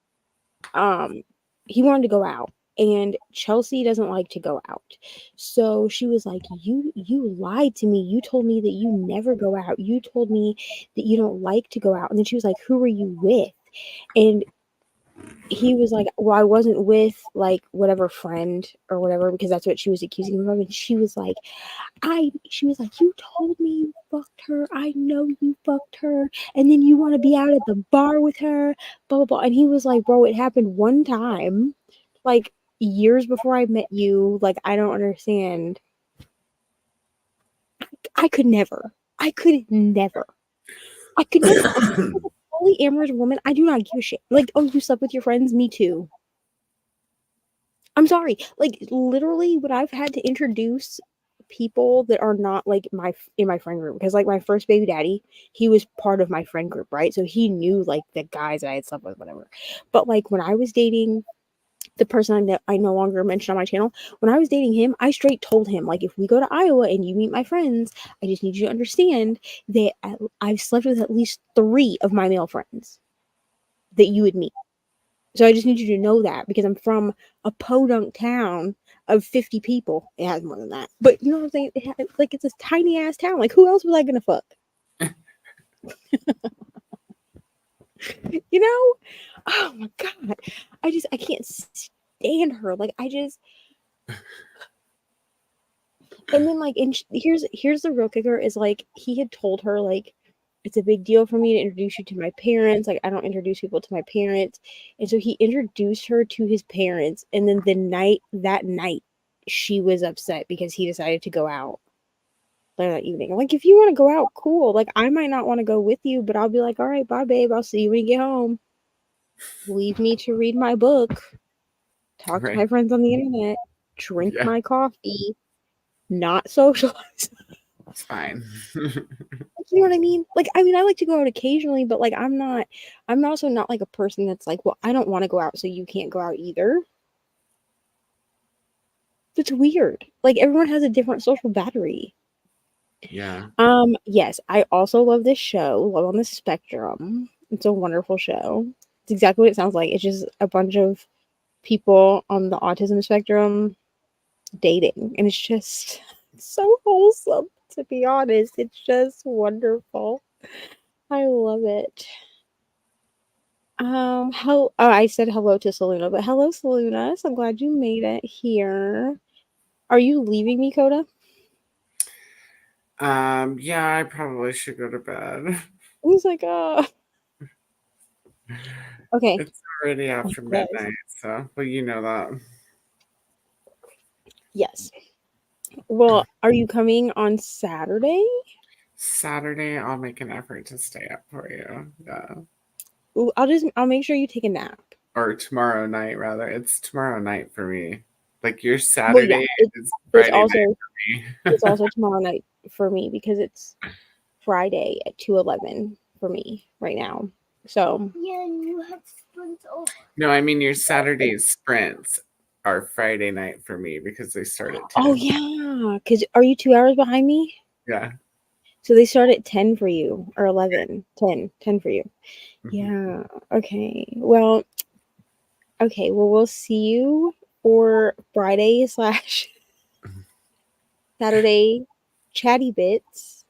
He wanted to go out and Chelsea doesn't like to go out. So she was like, you lied to me. You told me that you never go out. You told me that you don't like to go out. And then she was like, who are you with? And he was like, well, I wasn't with like whatever friend or whatever because that's what she was accusing him of. And she was like, you told me you fucked her. I know you fucked her. And then you want to be out at the bar with her, blah, blah, blah. And he was like, bro, it happened one time, like years before I met you. Like, I don't understand. I could never. I'm a polyamorous woman. I do not give a shit. Like, oh, you slept with your friends? Me too. I'm sorry. Like, literally, what I've had to introduce people that are not like in my friend group because like my first baby daddy, he was part of my friend group, right? So he knew like the guys that I had slept with, whatever. But like when I was dating the person I no longer mention on my channel, when I was dating him, I straight told him like, if we go to Iowa and you meet my friends, I just need you to understand that I've slept with at least 3 of my male friends that you would meet. So I just need you to know that because I'm from a podunk town of 50 people. It has more than that. But you know what I'm saying? Like it's a tiny ass town. Like who else was I gonna fuck? You know? Oh my god. I can't stand her. Like I just and then like here's the real kicker is like he had told her like it's a big deal for me to introduce you to my parents. Like, I don't introduce people to my parents. And so he introduced her to his parents. And then that night, she was upset because he decided to go out later that evening. I'm like, if you want to go out, cool. Like, I might not want to go with you, but I'll be like, all right, bye, babe. I'll see you when you get home. Leave me to read my book, talk to my Right. friends on the internet, drink Yeah. my coffee, not socialize. It's fine. You know what I mean? Like, I mean, I like to go out occasionally, but like, I'm also not like a person that's like, well, I don't want to go out, so you can't go out either. It's weird. Like, everyone has a different social battery. Yeah. Yes, I also love this show, Love on the Spectrum. It's a wonderful show. It's exactly what it sounds like. It's just a bunch of people on the autism spectrum dating, and it's just so wholesome, to be honest. It's just wonderful. I love it. I said hello to Selena, but hello, Selena. So glad you made it here. Are you leaving me, Coda? Yeah, I probably should go to bed. He's like, okay. It's already after Yes. midnight, so well, you know that. Yes. Well, are you coming on Saturday? Saturday, I'll make an effort to stay up for you. Yeah. Ooh, I'll make sure you take a nap. Or tomorrow night, rather. It's tomorrow night for me. Like your Well, Saturday yeah, is it's Friday also night for me. it's also tomorrow night for me because it's Friday at 2:11 for me right now. So Yeah, and you have sprints over. No, I mean your Saturday sprints are Friday night for me because they start at 10. oh yeah, because are you 2 hours behind me? Yeah. So they start at 10 for you, or 11, 10 for you. Mhm. Yeah. Okay. Well, we'll see you for Friday / Saturday chatty bits.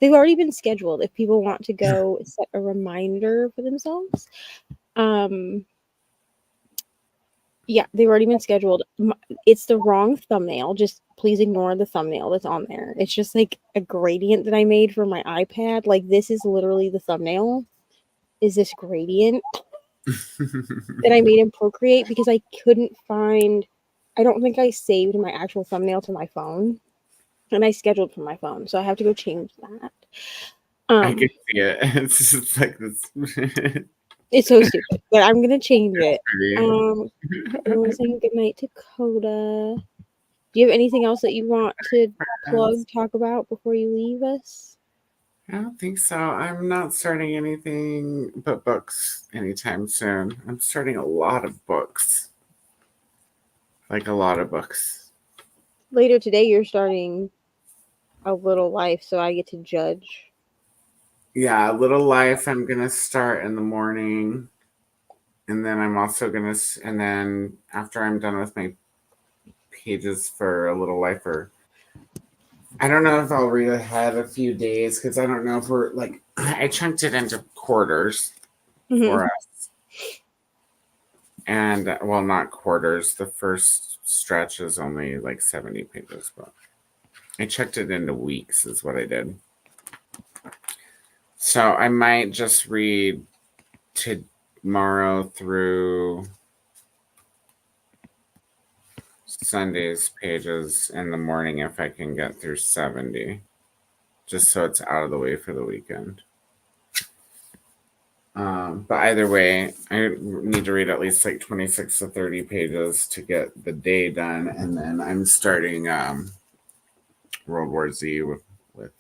They've already been scheduled if people want to go set a reminder for themselves. Yeah, they've already been scheduled. It's the wrong thumbnail. Just please ignore the thumbnail that's on there. It's just like a gradient that I made for my iPad. Like, this is literally the thumbnail. Is this gradient that I made in Procreate because I couldn't find. I don't think I saved my actual thumbnail to my phone, and I scheduled for my phone, so I have to go change that. I can see it. It's just like this. It's so stupid, but I'm gonna change it. Pretty. Everyone saying goodnight to Coda. Do you have anything else that you want to plug, talk about before you leave us? I don't think so. I'm not starting anything but books anytime soon. I'm starting a lot of books. Like a lot of books. Later today, you're starting A Little Life, so I get to judge. Yeah, Little Life I'm going to start in the morning. And then I'm also going to, and then after I'm done with my pages for A Little Life, or I don't know if I'll read ahead a few days because I don't know if we're like, I chunked it into quarters for us. And well, not quarters. The first stretch is only like 70 pages, but I checked it into weeks, is what I did. So I might just read tomorrow through Sunday's pages in the morning if I can get through 70, just so it's out of the way for the weekend. But either way, I need to read at least like 26 to 30 pages to get the day done, and then I'm starting World War Z with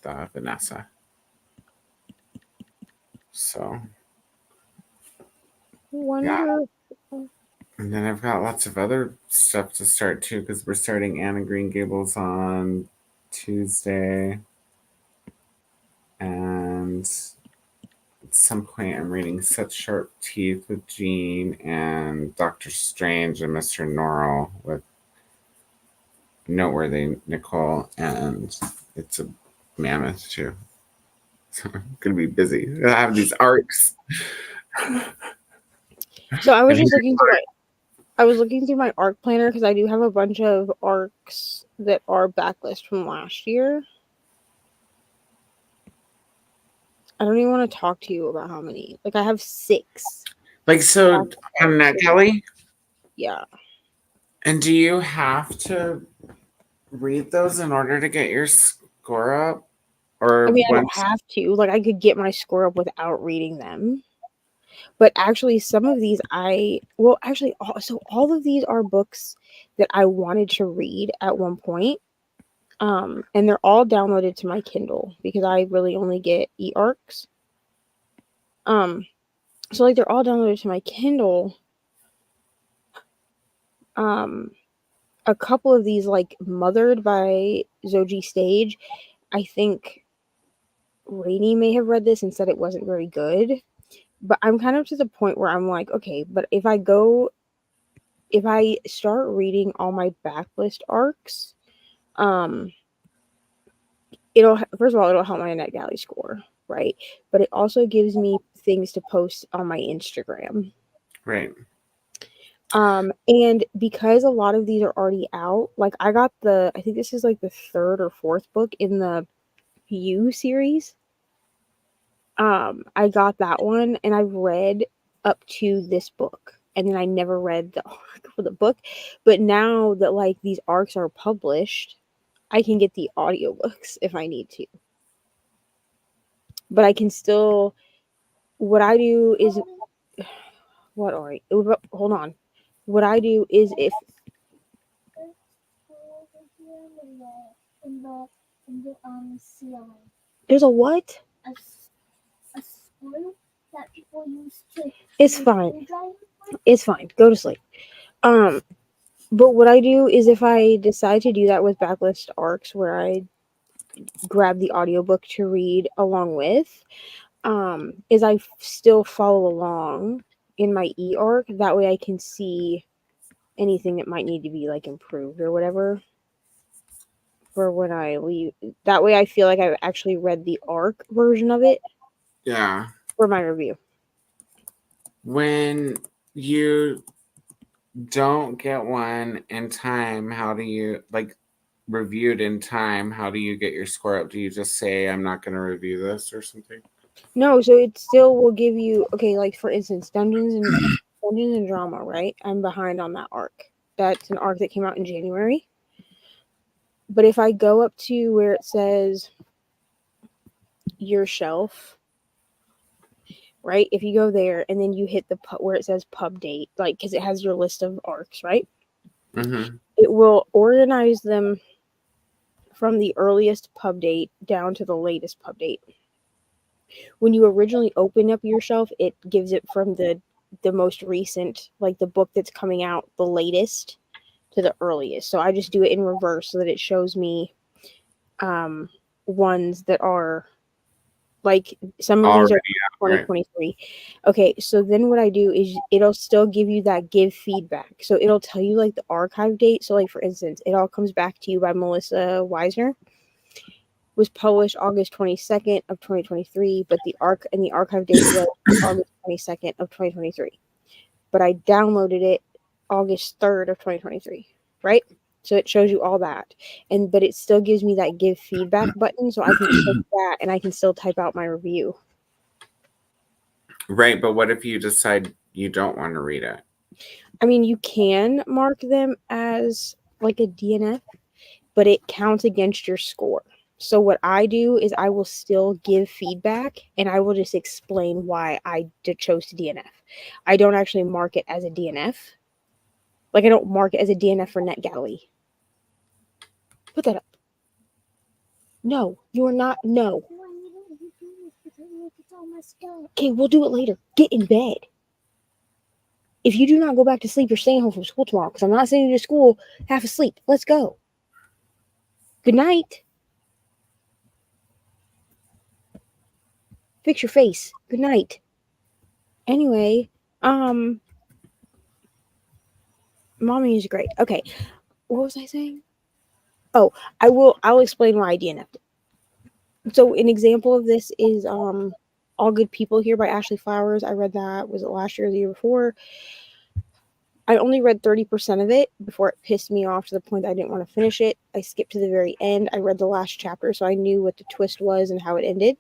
Vanessa. So Wonderful. Yeah. And then I've got lots of other stuff to start too, because we're starting Anne of Green Gables on Tuesday, and at some point I'm reading Such Sharp Teeth with Jean, and Doctor Strange and Mr. Norrell with Noteworthy Nicole, and it's a mammoth too. So I'm gonna be busy. I have these arcs. So I was just looking through my arc planner because I do have a bunch of arcs that are backlist from last year. don't even want to talk to you about how many. Like I have 6. Like, so on NetGalley? Yeah. And do you have to read those in order to get your score up? Or I mean, I don't once have to. Like I could get my score up without reading them. But actually, some of these so all of these are books that I wanted to read at one point. And they're all downloaded to my Kindle because I really only get e-arcs. So like they're all downloaded to my Kindle. A couple of these, like Mothered by Zoji Stage, I think Rainey may have read this and said it wasn't very good. But I'm kind of to the point where I'm like, okay, but if I start reading all my backlist arcs, it'll first of all, it'll help my NetGalley score, right? But it also gives me things to post on my Instagram. right. And because a lot of these are already out, like I think this is like the 3rd or 4th book in the You series. I got that one and I've read up to this book, and then I never read the arc for the book. But now that like these arcs are published, I can get the audiobooks if I need to. But I can still, what I do is, hold on. What I do is if, in the CLA. there's a what? A screw that people use to. It's fine. It's fine. Go to sleep. But what I do is if I decide to do that with backlist arcs where I grab the audiobook to read along with, is I still follow along in my e-arc. That way I can see anything that might need to be like improved or whatever for when I leave. That way I feel like I've actually read the arc version of it. Yeah. For my review. When you don't get one in time, how do you, like, reviewed in time, how do you get your score up? Do you just say, I'm not going to review this or something? No, so it still will give you, okay, like for instance, Dungeons and Drama, right? I'm behind on that arc. That's an arc that came out in January. But if I go up to where it says your shelf, right? If you go there and then you hit the where it says pub date, like because it has your list of arcs, right? Mm-hmm. It will organize them from the earliest pub date down to the latest pub date. When you originally open up your shelf, it gives it from the most recent, like the book that's coming out the latest to the earliest. So I just do it in reverse so that it shows me ones that are like some of these are 2023. Right. Okay, so then what I do is it'll still give you that give feedback. So it'll tell you like the archive date. So like for instance, It All Comes Back to You by Melissa Weisner was published August 22nd of 2023, but the archive date was August 22nd of 2023. But I downloaded it August 3rd of 2023, right? So it shows you all that. But it still gives me that give feedback button, so I can click that and I can still type out my review. Right, but what if you decide you don't want to read it? I mean, you can mark them as like a DNF, but it counts against your score. So what I do is I will still give feedback and I will just explain why I chose to DNF. I don't actually mark it as a DNF. Like I don't mark it as a DNF for NetGalley. Put that up. No, you are not. No. Okay, we'll do it later. Get in bed. If you do not go back to sleep, you're staying home from school tomorrow because I'm not sending you to school half asleep. Let's go. Good night. Fix your face. Good night. Anyway, mommy is great. Okay. What was I saying? Oh, I'll explain why I DNF'd. So an example of this is All Good People Here by Ashley Flowers. I read that, was it last year or the year before? I only read 30% of it before it pissed me off to the point that I didn't want to finish it. I skipped to the very end. I read the last chapter, so I knew what the twist was and how it ended.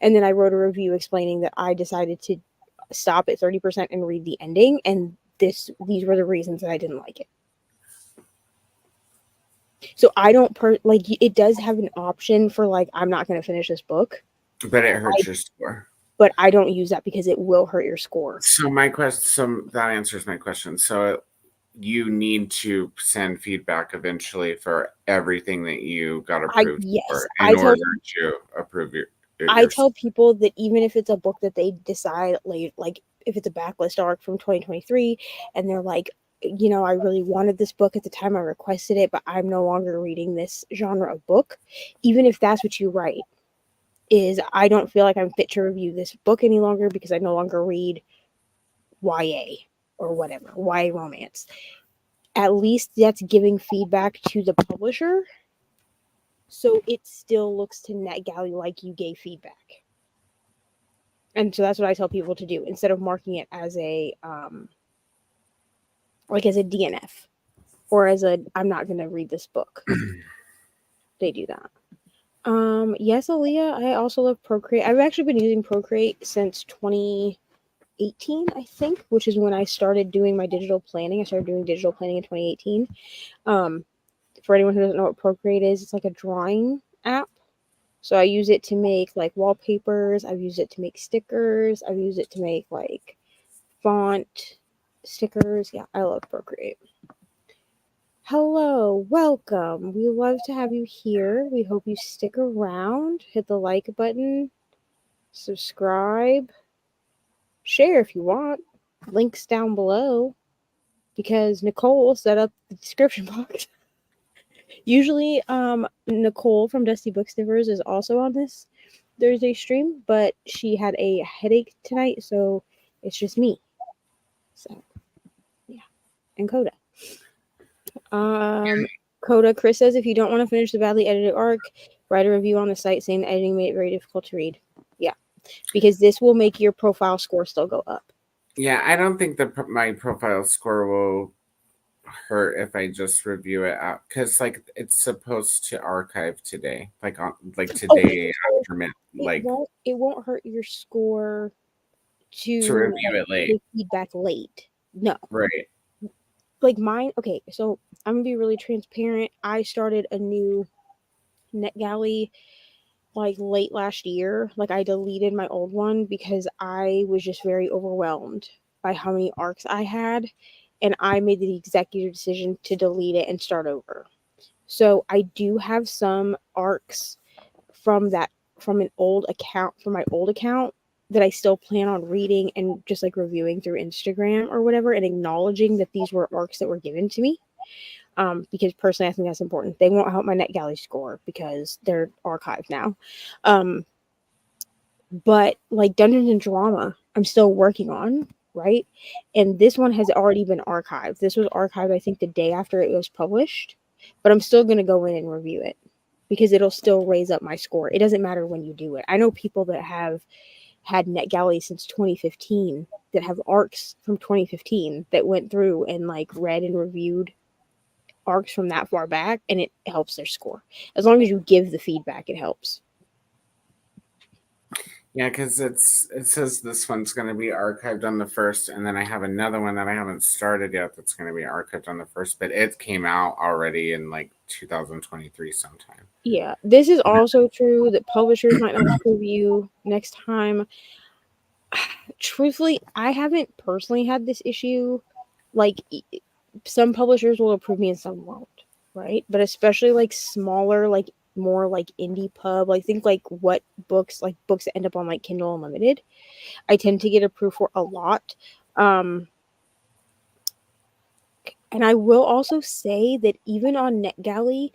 And then I wrote a review explaining that I decided to stop at 30% and read the ending, and these were the reasons that I didn't like it. So I don't it does have an option for like, I'm not going to finish this book, But it hurts your score. but I don't use that because it will hurt your score. So that answers my question. So you need to send feedback eventually for everything that you got approved for in order to approve your I tell people that even if it's a book that they decide late, like if it's a backlist arc from 2023 and they're like, you know, I really wanted this book at the time I requested it, but I'm no longer reading this genre of book. Even if that's what you write, is I don't feel like I'm fit to review this book any longer because I no longer read YA or whatever, YA romance. At least that's giving feedback to the publisher, so it still looks to NetGalley like you gave feedback. And so that's what I tell people to do instead of marking it as a as a DNF or as a I'm not going to read this book. They do that. Yes, Aaliyah, I also love Procreate. I've actually been using Procreate since 2018, I think, which is when I started doing my digital planning. I started doing digital planning in 2018. For anyone who doesn't know what Procreate is, it's like a drawing app. So I use it to make like wallpapers. I've used it to make stickers. I've used it to make like font stickers. Yeah, I love Procreate. Hello, welcome. We love to have you here. We hope you stick around. Hit the like button, subscribe, share if you want. Links down below because Nicole set up the description box. Usually, Nicole from Dusty Booksniffers is also on this Thursday stream, but she had a headache tonight, so it's just me. So, yeah. And Coda. Coda, Chris says if you don't want to finish the badly edited arc, write a review on the site saying the editing made it very difficult to read. Yeah, because this will make your profile score still go up. Yeah, I don't think my profile score will hurt if I just review it out because like it's supposed to archive today, today after it won't hurt your score to review it late. Feedback late. No, right. Like mine. Okay, so I'm gonna be really transparent. I started a new NetGalley like late last year. Like I deleted my old one because I was just very overwhelmed by how many arcs I had. And I made the executive decision to delete it and start over. So I do have some arcs from my old account that I still plan on reading and just like reviewing through Instagram or whatever and acknowledging that these were arcs that were given to me. Because personally I think that's important. They won't help my NetGalley score because they're archived now. But like Dungeons and Drama, I'm still working on. Right? And this one has already been archived. This was archived, I think, the day after it was published. But I'm still going to go in and review it because it'll still raise up my score. It doesn't matter when you do it. I know people that have had NetGalley since 2015 that have arcs from 2015 that went through and like read and reviewed arcs from that far back, and it helps their score. As long as you give the feedback, it helps. Yeah, because it says this one's going to be archived on the 1st, and then I have another one that I haven't started yet that's going to be archived on the 1st, but it came out already in like 2023 sometime. Yeah, this is also true that publishers might not approve you next time. Truthfully, I haven't personally had this issue. Like, some publishers will approve me and some won't, right? But especially like smaller, like more like indie pub, like think like what books that end up on like Kindle Unlimited, I tend to get approved for a lot. And I will also say that even on NetGalley,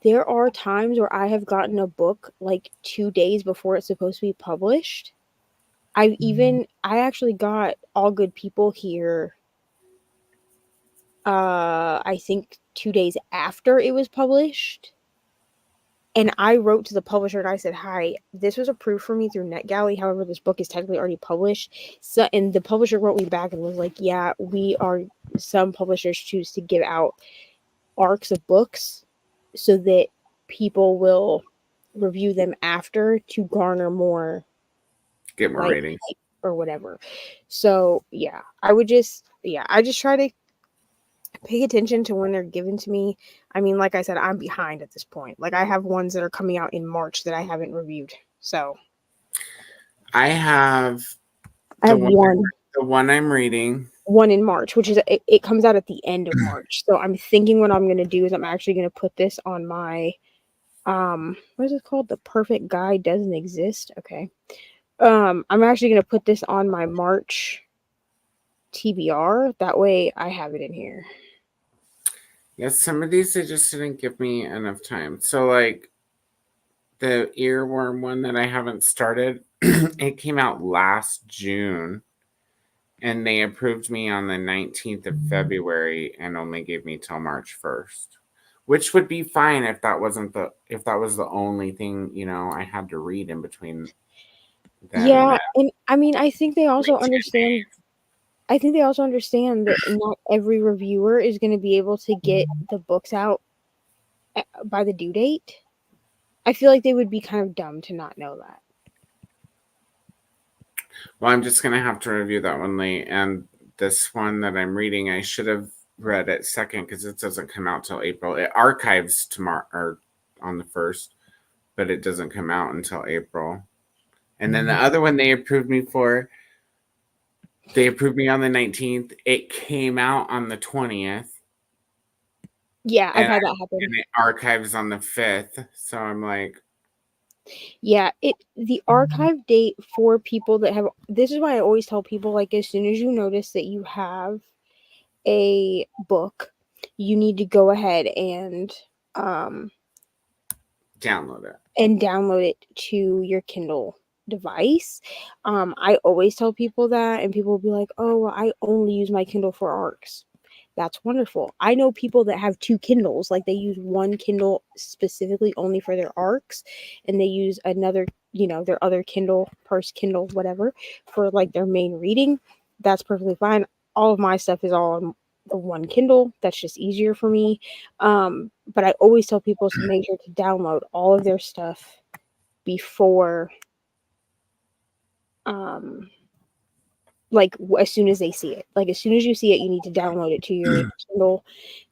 there are times where I have gotten a book like 2 days before it's supposed to be published. I actually got All Good People here I think 2 days after it was published. And I wrote to the publisher and I said, hi, this was approved for me through NetGalley. However, this book is technically already published. So, and the publisher wrote me back and was like, yeah, some publishers choose to give out arcs of books so that people will review them after to garner more Get more like ratings. hype or whatever. So yeah, I just try to pay attention to when they're given to me. I mean, like I said, I'm behind at this point. Like I have ones that are coming out in March that I haven't reviewed. So I have I have one the one I'm reading. one in March, which is it comes out at the end of March. So I'm thinking what I'm going to do is I'm actually going to put this on my what is it called? The Perfect Guide Doesn't Exist. Okay. I'm actually going to put this on my March TBR. That way I have it in here. Yes, some of these they just didn't give me enough time. So like the earworm one that I haven't started, it came out last June. And they approved me on the 19th of February and only gave me till March 1st. Which would be fine if that was the only thing, I had to read in between then and Yeah, then. and I mean I think they also Like 10 understand that not every reviewer is going to be able to get the books out by the due date. I feel like they would be kind of dumb to not know that. Well, I'm just gonna have to review that one late. And this one that I'm reading, I should have read it second because it doesn't come out till April. It archives tomorrow or on the 1st, but it doesn't come out until April. And then the other one they approved me for, they approved me on the 19th. It came out on the 20th. Yeah, I've And, had that happen. and it archives on the 5th. So I'm like, Yeah, the archive date for people that have this is why I always tell people like as soon as you notice that you have a book, you need to go ahead and download it to your Kindle device. I always tell people that, and people will be like, "Oh, well, I only use my Kindle for ARCs." That's wonderful. I know people that have two Kindles, like they use one Kindle specifically only for their ARCs, and they use another, their other Kindle, purse Kindle, whatever, for like their main reading. That's perfectly fine. All of my stuff is all on the one Kindle. That's just easier for me. But I always tell people to make sure to download all of their stuff before like as soon as they see it. Like as soon as you see it, you need to download it to your Kindle,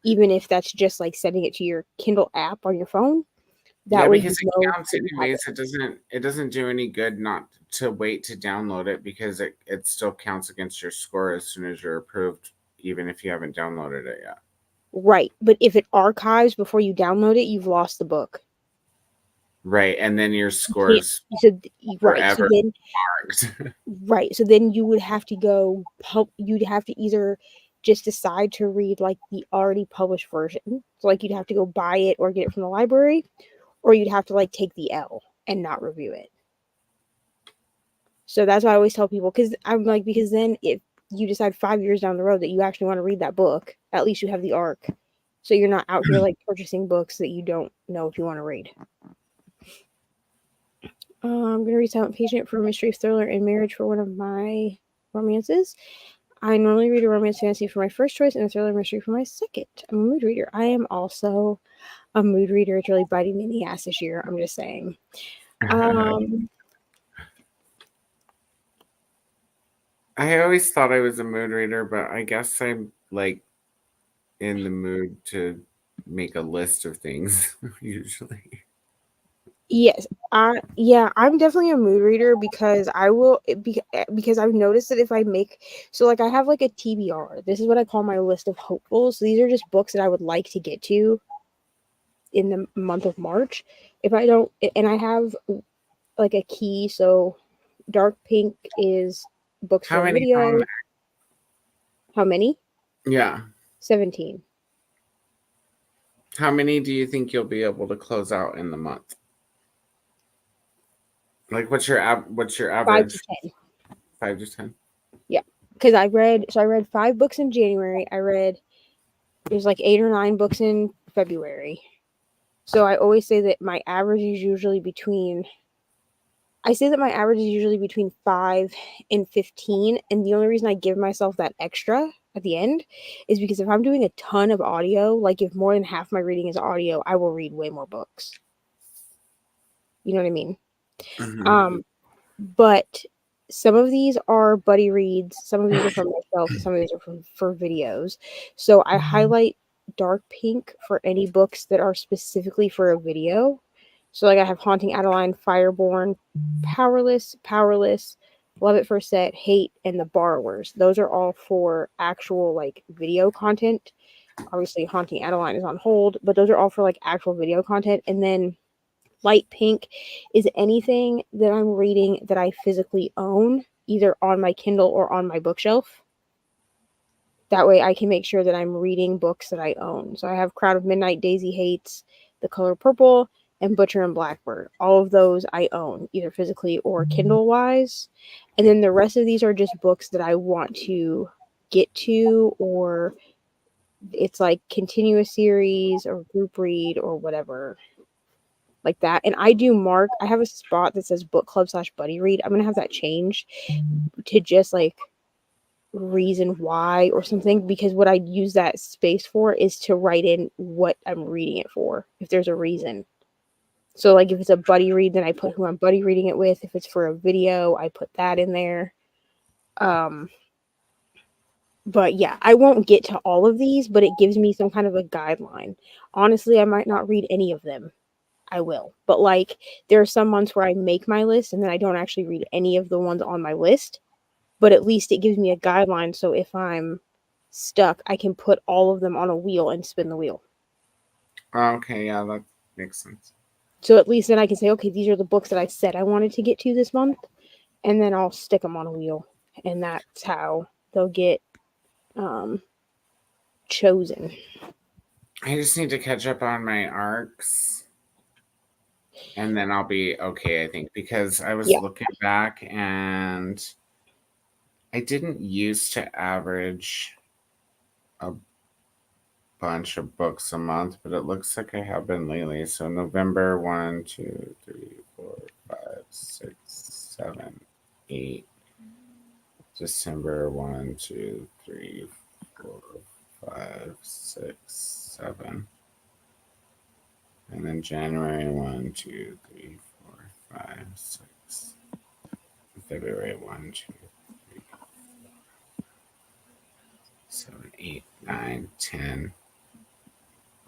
even if that's just like setting it to your Kindle app on your phone. That way because you it know counts that you have anyways. it. It doesn't do any good not to wait to download it because it still counts against your score as soon as you're approved, even if you haven't downloaded it yet. Right. But if it archives before you download it, you've lost the book. Right. And then your scores right. So then marked. right. So then you would have to go you'd have to either just decide to read like the already published version. So like you'd have to go buy it or get it from the library, or you'd have to like take the L and not review it. So that's why I always tell people, because then if you decide 5 years down the road that you actually want to read that book, at least you have the ARC. So you're not out here like purchasing books that you don't know if you want to read. I'm going to read Silent Patient for mystery, thriller, and marriage for one of my romances. I normally read a romance fantasy for my first choice and a thriller mystery for my second. I'm a mood reader. I am also a mood reader. It's really biting me in the ass this year. I'm just saying. I always thought I was a mood reader, but I guess I'm like in the mood to make a list of things usually. Yes, I'm definitely a mood reader because because I've noticed that if I make like I have like a TBR. This is what I call my list of hopefuls. So these are just books that I would like to get to in the month of March. If I don't, and I have like a key. So dark pink is books How for many? video. How many? Yeah. 17. How many do you think you'll be able to close out in the month? Like, what's your average? 5 to 10. 5 to 10. Yeah, because I read 5 books in January. There's like 8 or 9 books in February. So I always say that my average is usually between 5 and 15. And the only reason I give myself that extra at the end is because if I'm doing a ton of audio, like if more than half my reading is audio, I will read way more books. You know what I mean? Mhm. But some of these are buddy reads, some of these are from myself, some of these are for videos. So I highlight dark pink for any books that are specifically for a video. So like I have Haunting Adeline, Fireborn, Powerless, Love at First Set, Hate, and The Borrowers. Those are all for actual like video content. Obviously Haunting Adeline is on hold, but those are all for like actual video content. And then light pink is anything that I'm reading that I physically own, either on my Kindle or on my bookshelf. That way I can make sure that I'm reading books that I own. So I have Crowd of Midnight, Daisy Hates, The Color Purple, and Butcher and Blackbird. All of those I own, either physically or Kindle wise. And then the rest of these are just books that I want to get to, or it's like continuous series or group read or whatever like that. And I do mark, I have a spot that says book club / buddy read. I'm going to have that changed to just like reason why or something, because what I use that space for is to write in what I'm reading it for, if there's a reason. So like if it's a buddy read, then I put who I'm buddy reading it with. If it's for a video, I put that in there. But yeah, I won't get to all of these, but it gives me some kind of a guideline. Honestly, I might not read any of them. I will. But like there are some months where I make my list and then I don't actually read any of the ones on my list. But at least it gives me a guideline, so if I'm stuck, I can put all of them on a wheel and spin the wheel. Okay, yeah, that makes sense. So at least then I can say, okay, these are the books that I said I wanted to get to this month, and then I'll stick them on a wheel, and that's how they'll get chosen. I just need to catch up on my arcs. And then I'll be okay, I think, because I was Yeah. looking back and I didn't used to average a bunch of books a month, but it looks like I have been lately. So November 1, 2, 3, 4, 5, 6, 7, 8. December 1, 2, 3, 4, 5, 6, 7. And then January 1, 2, 3, 4, 5, 6. February 1, 2, 3, 7, 8, 9, 10,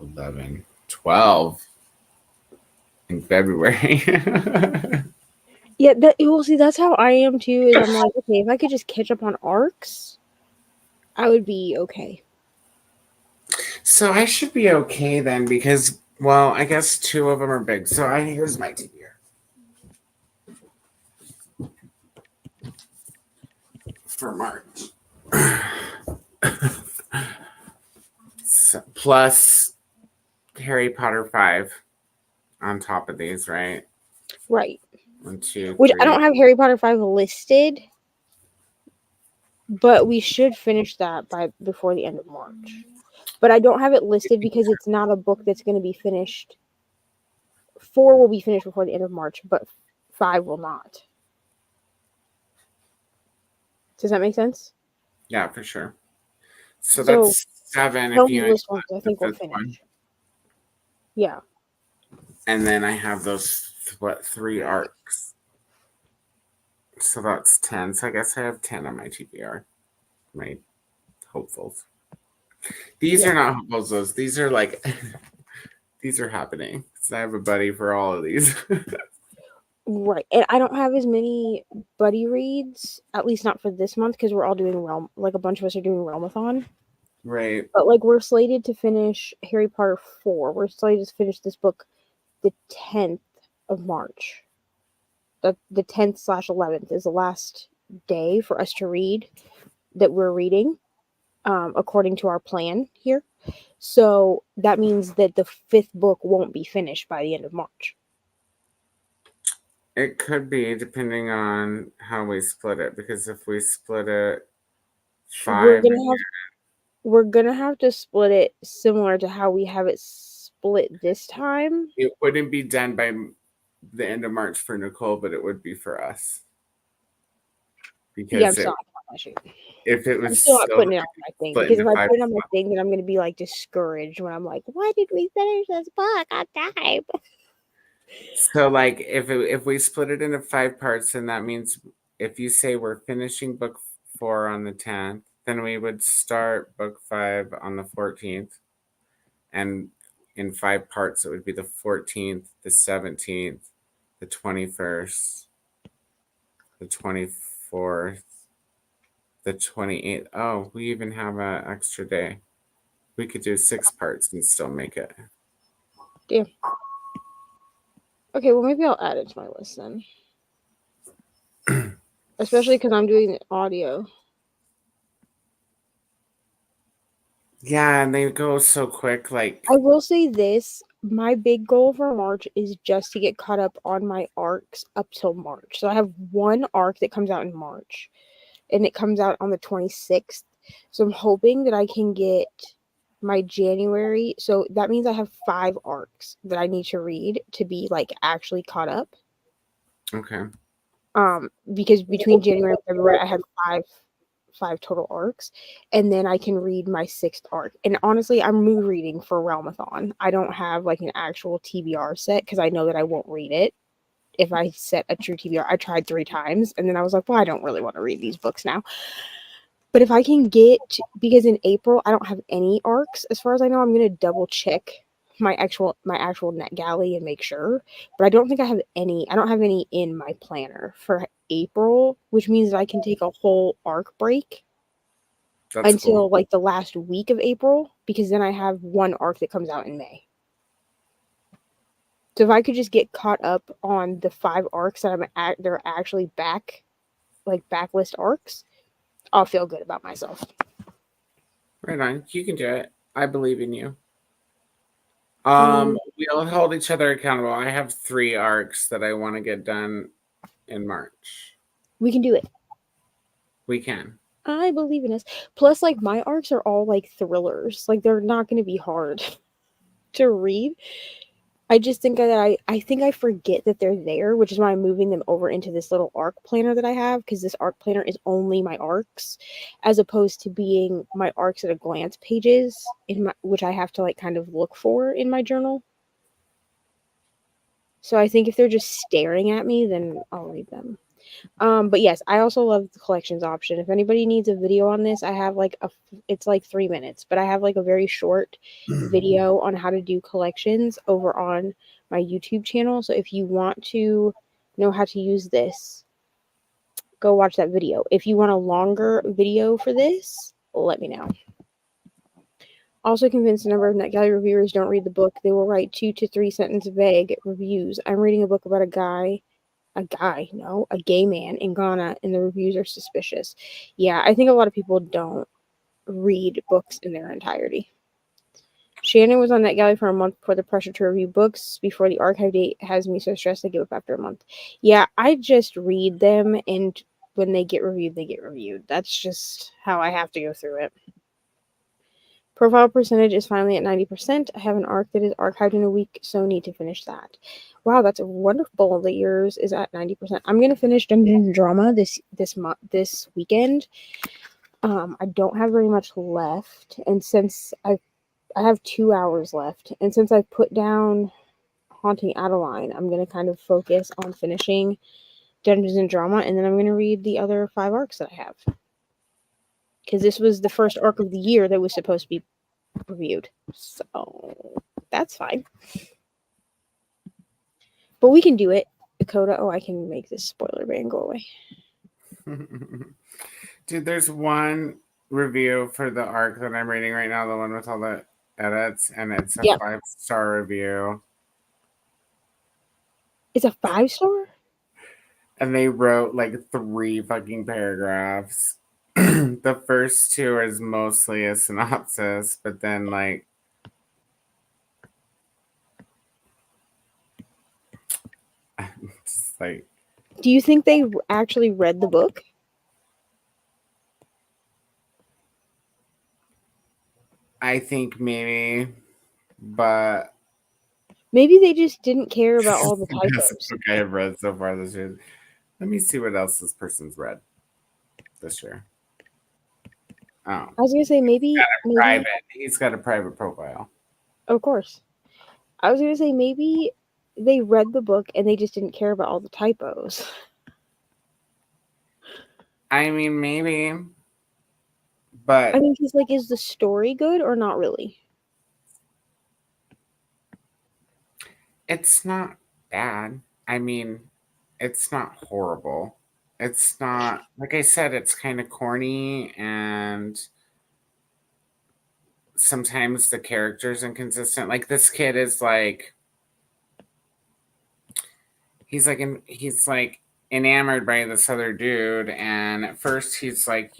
11, 12 in February. Yeah, well, see, that's how I am too. Is I'm like, okay, if I could just catch up on arcs, I would be okay. So I should be okay then because, well, I guess 2 of them are big. So here's my TBR. For March. So, plus Harry Potter 5 on top of these, right? Right. 1, 2, Which 3. I don't have Harry Potter 5 listed, but we should finish that before the end of March. But I don't have it listed because it's not a book that's going to be finished. 4 will be finished before the end of March, but 5 will not. Does that make sense? Yeah, for sure. So So, that's 7 tell if me you which ones I the think we'll 5th one. finish. Yeah. And then I have those 3 arcs. So that's 10. So I guess I have 10 on my TBR. My hopefuls. These Yeah. are not hopefuls, those. These are like these are happening. So I have a buddy for all of these. Right. And I don't have as many buddy reads, at least not for this month, because we're all doing Realm. Like a bunch of us are doing Realmathon. Right. But like we're slated to finish Harry Potter 4. We're slated to finish this book the 10th of March. The 10th / 11th is the last day for us to read that we're reading, according to our plan here. So that means that the 5th book won't be finished by the end of March. It could be depending on how we split it. Because if we split it 5, We're gonna have to split it similar to how we have it split this time. it wouldn't be done by the end of March for Nicole, but it would be for us. Because Yeah, I'm still not on my shoot. if it was I'm still not putting it on my thing, split because if into I 5 put it on my thing, then I'm gonna be like discouraged when I'm like, why did we finish this book on time? So, like, if we split it into 5 parts, then that means if you say we're finishing book 4 on the 10th, then we would start book 5 on the 14th, and in 5 parts, it would be the 14th, the 17th, the 21st, the 24th, the 28th. Oh, we even have an extra day. We could do 6 parts and still make it. Damn. Okay, well, maybe I'll add it to my list then. Especially because I'm doing the audio. Yeah, and they go so quick. Like, I will say this. My big goal for March is just to get caught up on my arcs up till March. So I have one arc that comes out in March, and it comes out on the 26th. So I'm hoping that I can get my January. So that means I have 5 arcs that I need to read to be like actually caught up. okay. Because between January and February I have five total arcs, and then I can read my 6th arc. And honestly, I'm mood reading for Realmathon. I don't have like an actual TBR set because I know that I won't read it if I set a true TBR. I tried 3 times and then I was like, well, I don't really want to read these books now. But if I can get, because in April I don't have any arcs as far as I know, I'm gonna double check my actual NetGalley and make sure. But I don't think I have any. I don't have any in my planner for April, which means that I can take a whole arc break That's until cool. like the last week of April, because then I have one arc that comes out in May. So if I could just get caught up on the 5 arcs that they're actually backlist arcs, I'll feel good about myself. Right on. You can do it. I believe in you. Mm. We'll hold each other accountable. I have 3 arcs that I want to get done in March. We can do it. We can. I believe in us. Plus, like, my arcs are all like thrillers. Like, they're not going to be hard to read. I just think that I think I forget that they're there, which is why I'm moving them over into this little arc planner that I have, because this arc planner is only my arcs, as opposed to being my arcs at a glance pages which I have to like kind of look for in my journal. So I think if they're just staring at me, then I'll read them. But yes, I also love the collections option. If anybody needs a video on this, I have it's like 3 minutes, but I have like a very short video on how to do collections over on my YouTube channel. So if you want to know how to use this, go watch that video. If you want a longer video for this, let me know. Also convinced a number of NetGalley reviewers don't read the book. They will write 2 to 3 sentence vague reviews. I'm reading a book about a gay man in Ghana, and the reviews are suspicious. Yeah, I think a lot of people don't read books in their entirety. Shannon was on NetGalley for a month before the pressure to review books before the archive date has me so stressed I give up after a month. Yeah, I just read them, and when they get reviewed, they get reviewed. That's just how I have to go through it. Profile percentage is finally at 90%. I have an arc that is archived in a week, so need to finish that. Wow, that's wonderful that yours is at 90%. I'm gonna finish Dungeons & Drama this weekend. I don't have very much left, and since I have 2 hours left, and since I put down Haunting Adeline, I'm gonna kind of focus on finishing Dungeons & Drama, and then I'm gonna read the other 5 arcs that I have. Because this was the first arc of the year that was supposed to be reviewed. So that's fine. But we can do it. Dakota, I can make this spoiler ban go away. Dude, there's one review for the arc that I'm reading right now, the one with all the edits, and it's a 5-star review. It's a 5-star? And they wrote like 3 fucking paragraphs. The first 2 is mostly a synopsis, but then like just like, do you think they actually read the book? I think maybe, but maybe they just didn't care about all the typos. I have read so far this year. Let me see what else this person's read this year. Oh, I was gonna say maybe he's got a private profile. Of course. I was gonna say maybe they read the book and they just didn't care about all the typos. I mean, maybe, I but mean, because like, is the story good or not really? it's not bad. I mean, it's not horrible. It's not, like I said, it's kind of corny, and sometimes the character's inconsistent. Like, this kid is like, he's like enamored by this other dude, and at first he's like,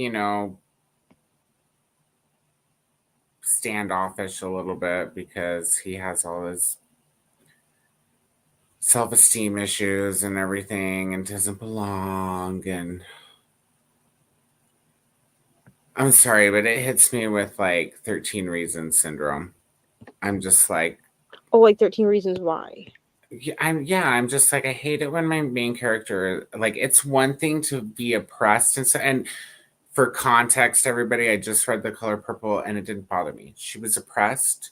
standoffish a little bit because he has all his self-esteem issues and everything and doesn't belong. And I'm sorry, but it hits me with like 13 Reasons syndrome. I'm just like, Oh, like 13 Reasons Why. I'm just like, I hate it when my main character, like, it's one thing to be oppressed and so, and for context, everybody, I just read The Color Purple and it didn't bother me. She was oppressed.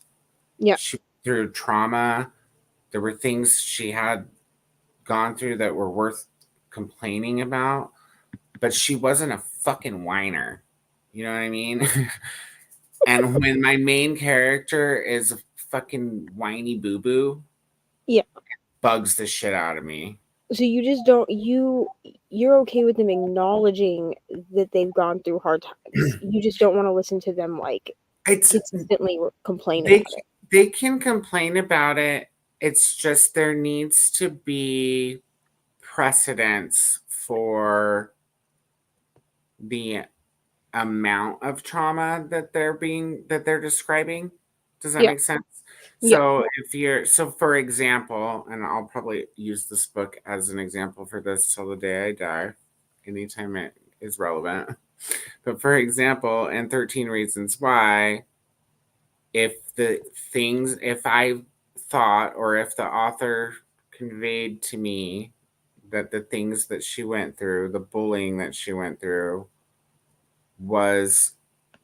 Yeah. She through trauma. There were things she had gone through that were worth complaining about, but she wasn't a fucking whiner. You know what I mean? And when my main character is a fucking whiny boo boo, Yeah. bugs the shit out of me. So you just don't you're okay with them acknowledging that they've gone through hard times. You just don't want to listen to them like It's consistently complain they about it. they can complain about it. It's just there needs to be precedence for the amount of trauma that they're describing. Does that Yeah. make sense? Yeah. So for example, and I'll probably use this book as an example for this till the day I die, anytime it is relevant. But for example, in 13 Reasons Why, if I thought, or if the author conveyed to me that the things that she went through, the bullying that she went through, was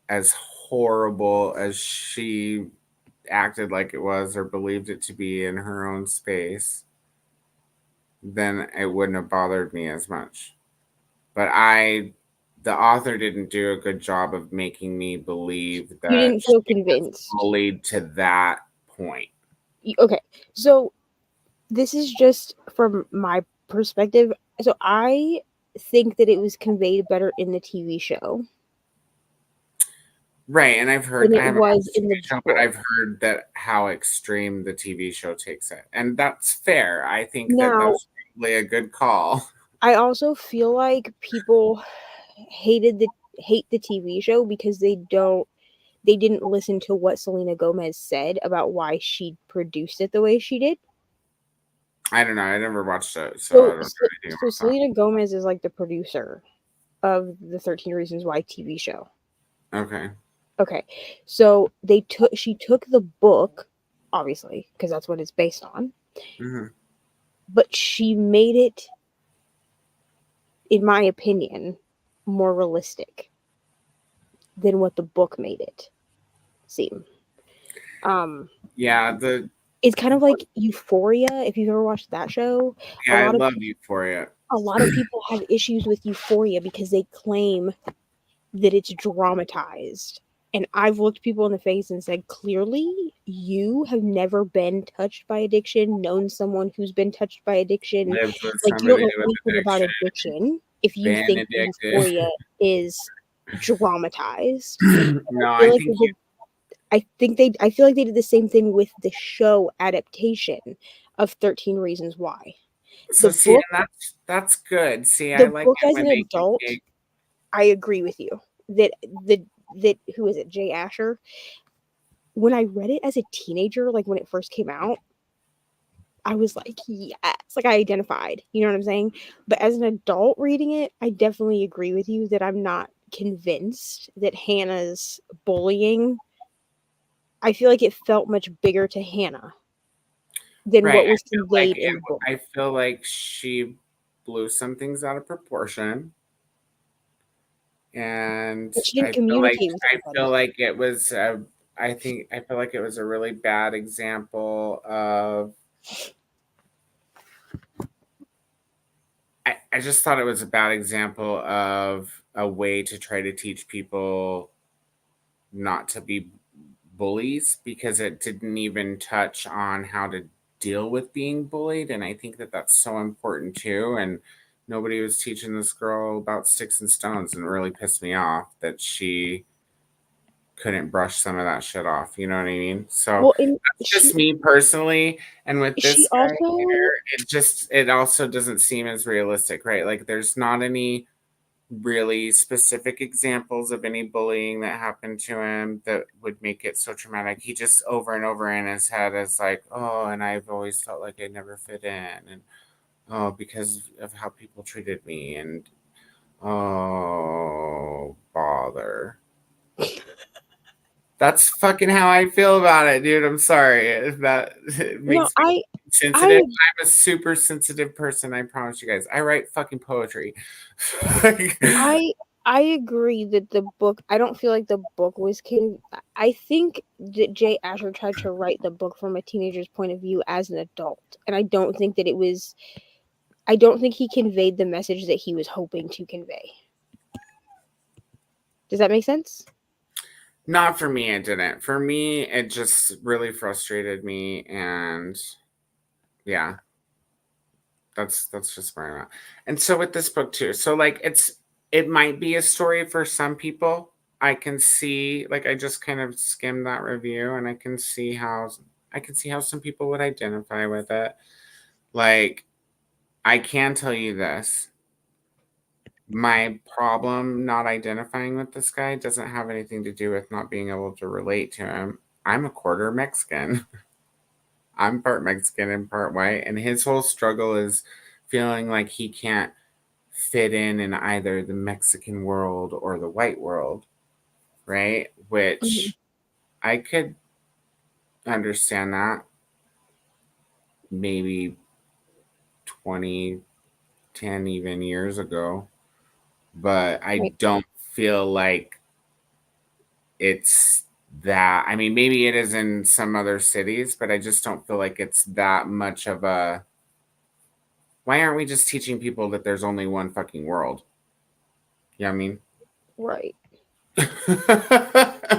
as horrible as she acted like it was or believed it to be in her own space, then it wouldn't have bothered me as much. But the author didn't do a good job of making me believe You that didn't feel she was convinced. bullied to that point. Okay. So this is just from my perspective. So I think that it was conveyed better in the TV show Right, and I've heard, than I it haven't was watched the in the TV show, but book. I've heard that how extreme the TV show takes it. And that's fair. I think that Now, that's probably a good call. I also feel like people hate the TV show because they didn't listen to what Selena Gomez said about why she produced it the way she did. I don't know. I never watched it, so I don't know anything So about that. Selena Gomez is like the producer of the 13 Reasons Why TV show. Okay. Okay. So she took the book, obviously, because that's what it's based on, Hmm. but she made it, in my opinion, more realistic than what the book made it seem. Yeah, It's kind of like Euphoria, if you've ever watched that show. I love Euphoria. A lot of people have issues with Euphoria because they claim that it's dramatized. And I've looked people in the face and said, clearly, you have never been touched by addiction, known someone who's been touched by addiction. Lived with Like, you don't somebody know with anything about addiction. addiction if you Been think that addicted. Euphoria is dramatized. No, I think I feel like they did the same thing with the show adaptation of 13 Reasons Why. so. The See, book, and that's good. See, I the like book it as when an they adult, take. I agree with you that that who is it, Jay Asher? When I read it as a teenager, like when it first came out, I was like, yes, like I identified, you know what I'm saying? But as an adult reading it, I definitely agree with you that I'm not convinced that Hannah's bullying, I feel like it felt much bigger to Hannah than Right. what was conveyed in the book. I feel like she blew some things out of proportion. And But she didn't communicate with I anybody. feel like it was I feel like it was a really bad example of I just thought it was a bad example of a way to try to teach people not to be bullies, because it didn't even touch on how to deal with being bullied. And I think that that's so important too. And nobody was teaching this girl about sticks and stones, and it really pissed me off that she couldn't brush some of that shit off. You know what I mean? So Well, and that's just me personally. And with she this guy also here, it also doesn't seem as realistic, right? Like there's not any really specific examples of any bullying that happened to him that would make it so traumatic. He just over and over in his head is like, oh, and I've always felt like I never fit in, and oh, because of how people treated me, and oh, bother. That's fucking how I feel about it, dude. I'm sorry if that it no, makes me sensitive. I'm a super sensitive person. I promise you guys. I write fucking poetry. I agree that the book. I don't feel like the book was I think that Jay Asher tried to write the book from a teenager's point of view as an adult, and I don't think that it was. I don't think he conveyed the message that he was hoping to convey. Does that make sense? Not for me, it didn't. For me, it just really frustrated me, and yeah, that's just where I'm at. And so with this book too, so like it might be a story for some people. I can see, like, I just kind of skimmed that review, and I can see how some people would identify with it. Like, I can tell you this. My problem not identifying with this guy doesn't have anything to do with not being able to relate to him. I'm a quarter Mexican. I'm part Mexican and part white, and his whole struggle is feeling like he can't fit in either the Mexican world or the white world, right? Which I could understand that maybe 20, 10 even years ago, but I Right. don't feel like it's that. I mean, maybe it is in some other cities, but I just don't feel like it's that much of a. Why aren't we just teaching people that there's only one fucking world? You know what I mean? Right.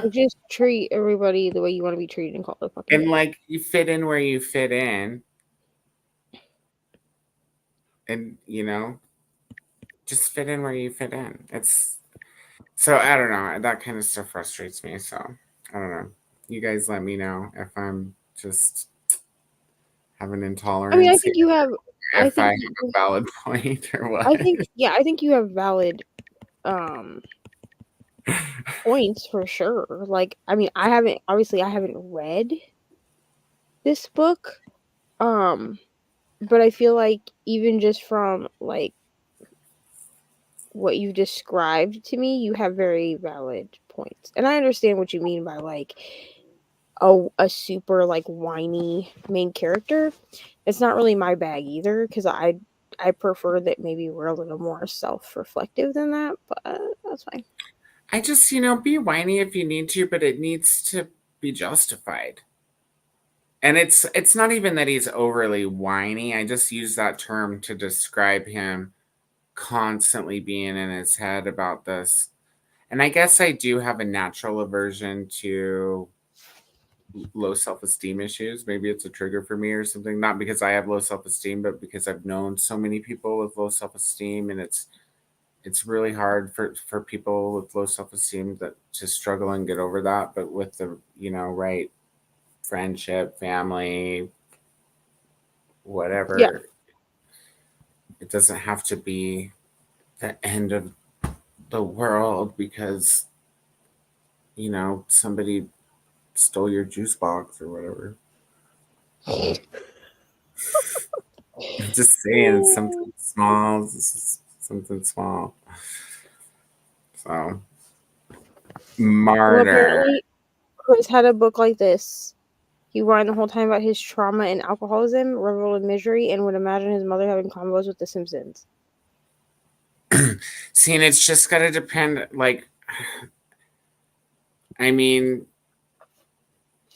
Just treat everybody the way you want to be treated and call it fucking And day. like, you fit in where you fit in, and just fit in where you fit in. It's so, I don't know. That kind of stuff frustrates me. So I don't know. You guys let me know if I'm just have an I intolerance mean, I here, think you have. I if I think. have a valid point or what. I think. Yeah, I think you have valid points for sure. Like, I mean, I haven't read this book. But I feel like even just from like what you described to me, you have very valid points. And I understand what you mean by like a super like whiny main character. It's not really my bag either because I prefer that maybe we're a little more self-reflective than that, but that's fine. I just, be whiny if you need to, but it needs to be justified. And it's not even that he's overly whiny. I just use that term to describe him constantly being in his head about this. And I guess I do have a natural aversion to low self-esteem issues. Maybe it's a trigger for me or something. Not because I have low self-esteem, but because I've known so many people with low self-esteem, and it's really hard for people with low self-esteem that to struggle and get over that. But with the right friendship, family, Yeah. whatever, it doesn't have to be the end of the world because somebody stole your juice box or whatever. I'm just saying, it's something small. This is something small. So, Well, martyr. apparently Chris had a book like this. He whined the whole time about his trauma and alcoholism, reveled in misery, and would imagine his mother having combos with The Simpsons. See, and it's just got to depend. Like, I mean,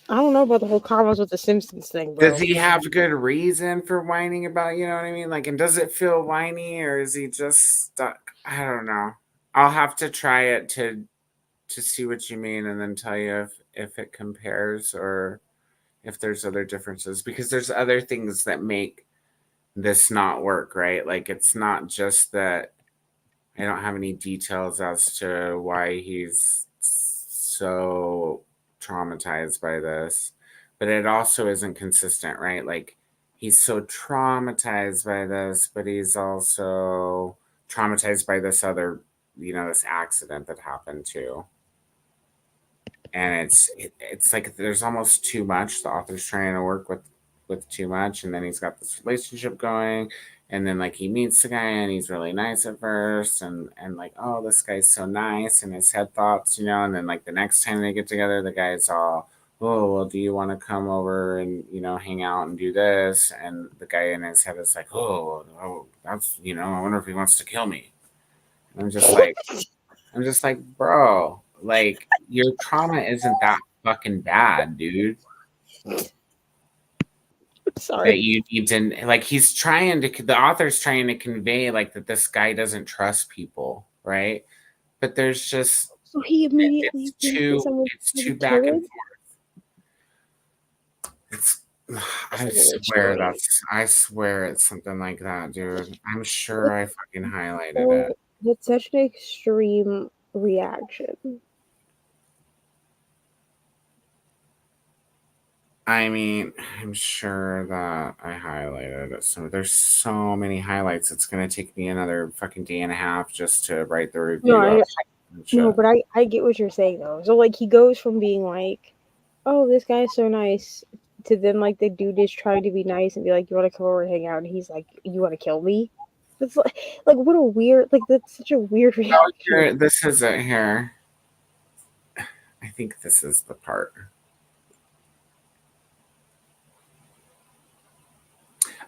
I don't know about the whole Karma's with the Simpsons thing, bro. Does he have good reason for whining about, you know what I mean? Like, and does it feel whiny or is he just stuck? I don't know. I'll have to try it to see what you mean and then tell you if it compares or if there's other differences, because there's other things that make this not work, right? Like, it's not just that I don't have any details as to why he's so traumatized by this, but it also isn't consistent, right? Like, he's so traumatized by this, but he's also traumatized by this other, this accident that happened too. And it's like there's almost too much. The author's trying to work with too much, and then he's got this relationship going, and then like he meets the guy and he's really nice at first, and like, oh, this guy's so nice, and his head thoughts, and then like the next time they get together, the guy's all, oh, well, do you want to come over and hang out and do this? And the guy in his head is like, oh, that's I wonder if he wants to kill me. And I'm just like, bro, like, your trauma isn't that fucking bad, dude. Sorry. That you need to, like, the author's trying to convey, like, that this guy doesn't trust people, right? But there's just, So he immediately it's too back and forth. I swear it's something like that, dude. I'm sure I fucking highlighted it. It's such an extreme reaction. I mean, I'm sure that I highlighted it. So there's so many highlights. It's going to take me another fucking day and a half just to write the review. No, but I get what you're saying though. So like he goes from being like, oh, this guy's so nice, to then like the dude is trying to be nice and be like, you want to come over and hang out, and he's like, you want to kill me? It's like what a weird, like, that's such a weird reaction. This is it here. I think this is the part.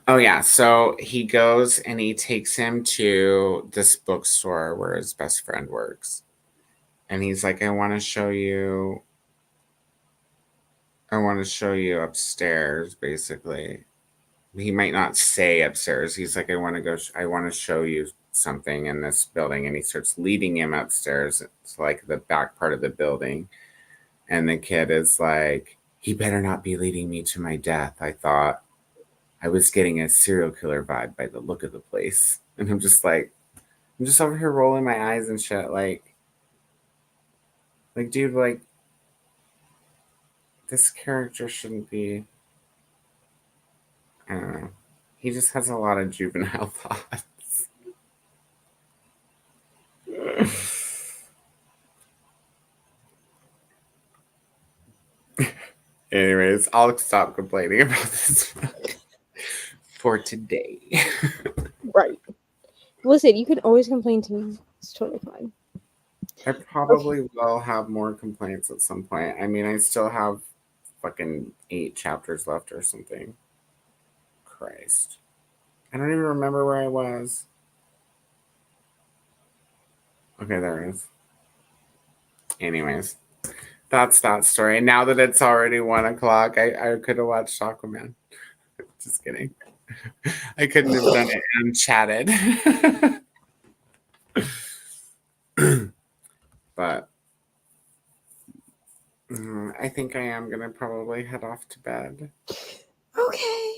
Oh yeah, so he goes and he takes him to this bookstore where his best friend works. And he's like, I want to show you upstairs, basically. He might not say upstairs. He's like, I want to show you something in this building. And he starts leading him upstairs. It's like the back part of the building. And the kid is like, he better not be leading me to my death. I thought I was getting a serial killer vibe by the look of the place. And I'm just over here rolling my eyes and shit. Like, dude, like, this character shouldn't be. I don't know. He just has a lot of juvenile thoughts. Anyways, I'll stop complaining about this for today. Right. Listen, you can always complain to me. It's totally fine. I probably will have more complaints at some point. I mean, I still have fucking 8 chapters left or something. Christ. I don't even remember where I was. Okay, there it is. Anyways, that's that story. Now that it's already 1 o'clock, I could have watched Aquaman. Just kidding. I couldn't have done it and chatted. But I think I am going to probably head off to bed. Okay.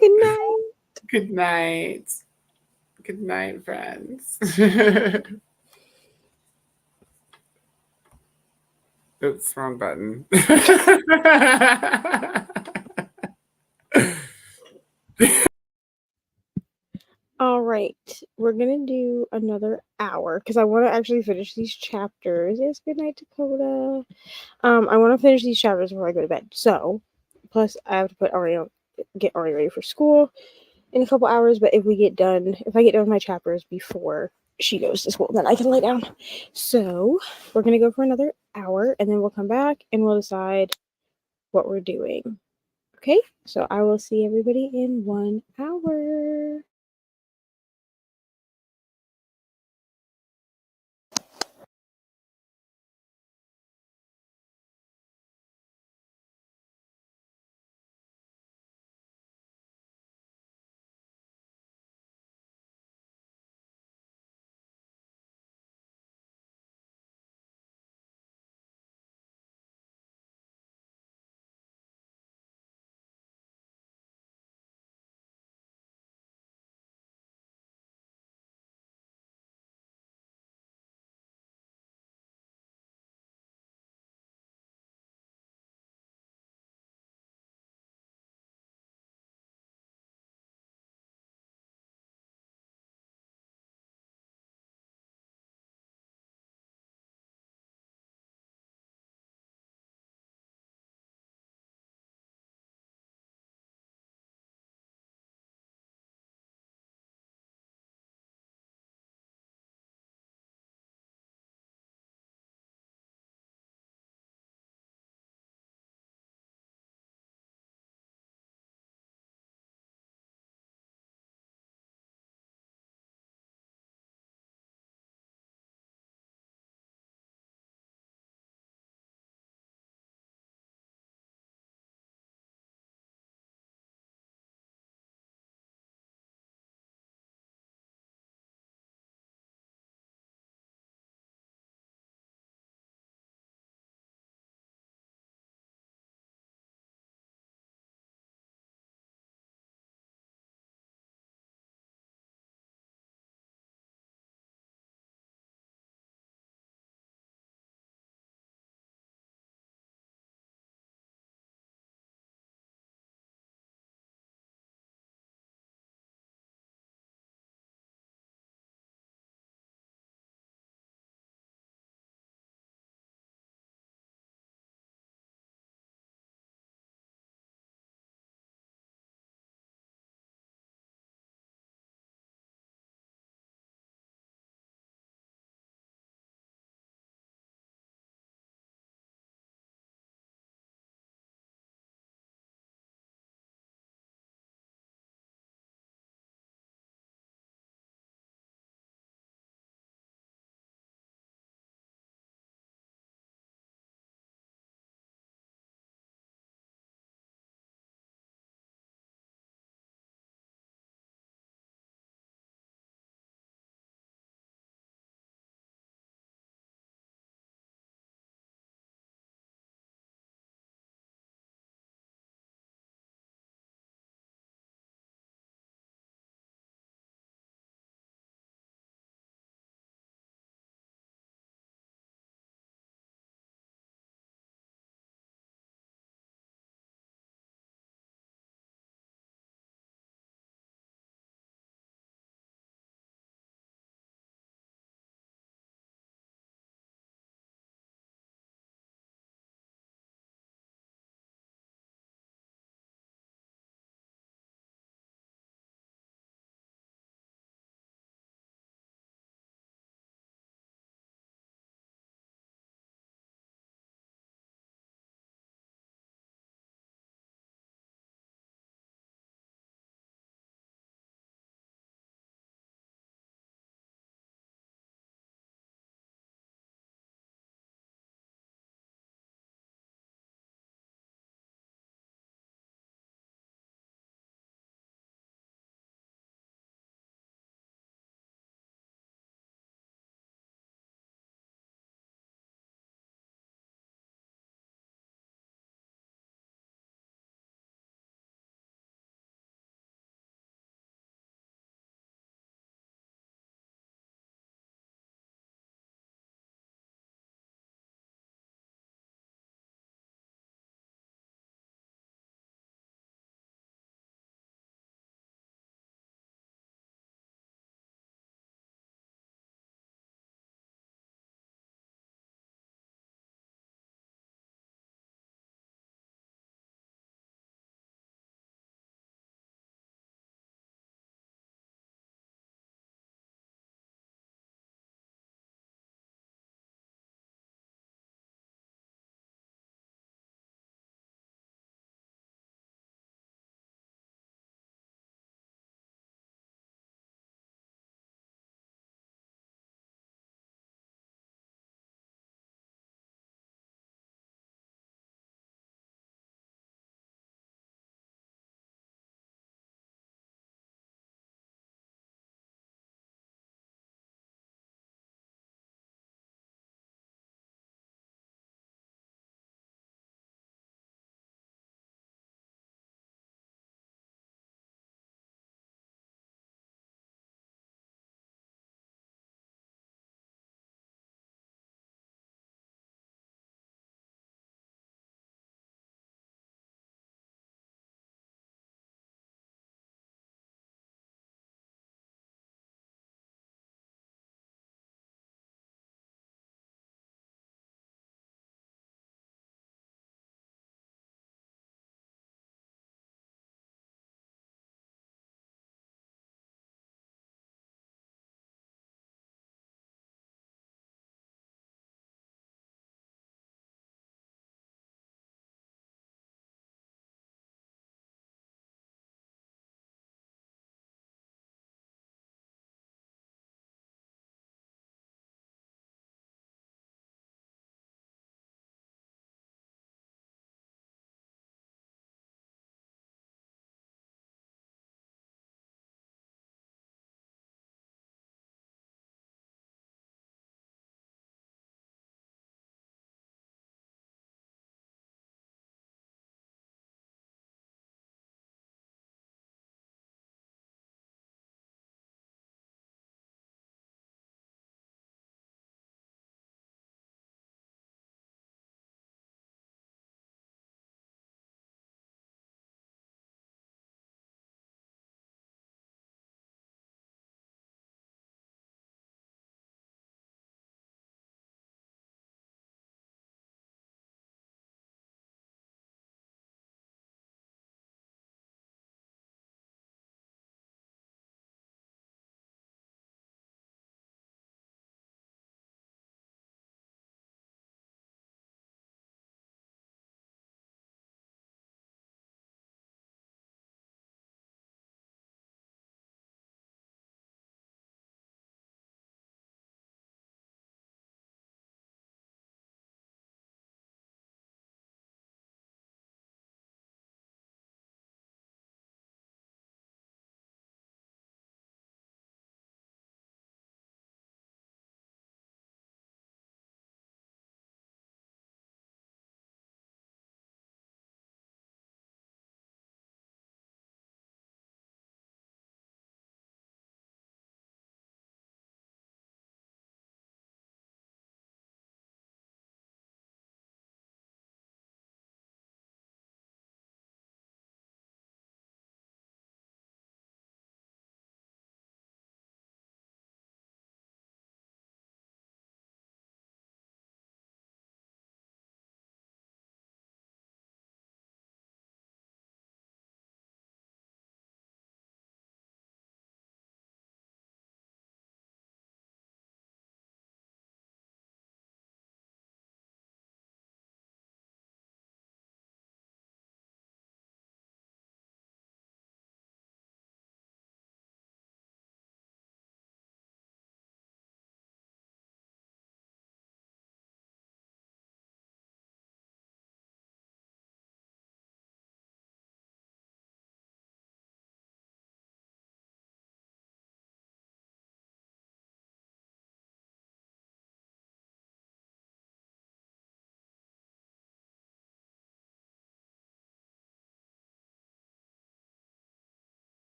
Good night. Good night. Good night, friends. Oops, wrong button. All right, we're gonna do another hour because I want to actually finish these chapters. Yes, good night, Dakota. I want to finish these chapters before I go to bed. So, plus I have to get Ari ready for school in a couple hours. But if I get done with my chapters before she goes to school, then I can lay down. So we're gonna go for another hour, and then we'll come back and we'll decide what we're doing. Okay, so I will see everybody in 1 hour.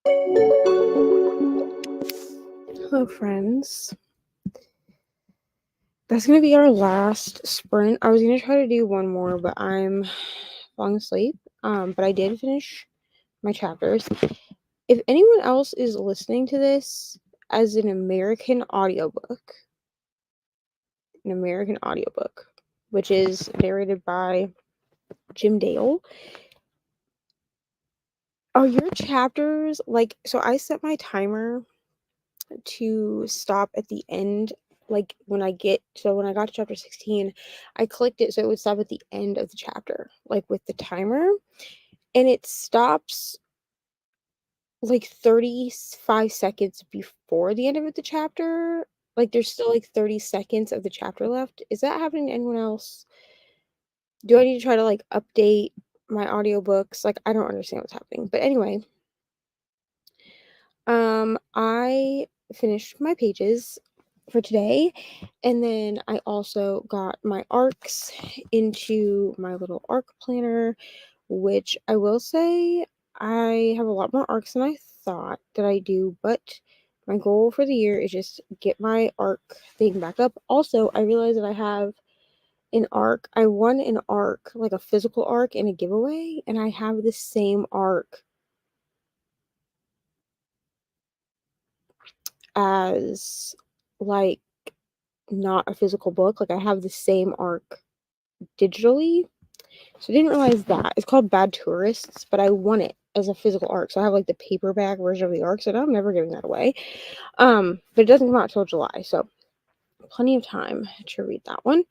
Hello, friends. That's going to be our last sprint. I was going to try to do one more, but I'm falling asleep. But I did finish my chapters. If anyone else is listening to this as an American audiobook, which is narrated by Jim Dale, are your chapters like, so I set my timer to stop at the end, like when I got to chapter 16, I clicked it so it would stop at the end of the chapter, like with the timer, and it stops like 35 seconds before the end of the chapter. Like there's still like 30 seconds of the chapter left. Is that happening to anyone else? Do I need to try to like update my audiobooks? Like I don't understand what's happening. But anyway, I finished my pages for today, and then I also got my arcs into my little arc planner, which I will say I have a lot more arcs than I thought that I do, but my goal for the year is just get my arc thing back up. Also, I realized that I have an arc. I won an arc, like a physical arc in a giveaway, and I have the same arc as like not a physical book. Like I have the same arc digitally. So I didn't realize that. It's called Bad Tourists, but I won it as a physical arc. So I have like the paperback version of the arc. So now I'm never giving that away. But it doesn't come out till July. So plenty of time to read that one.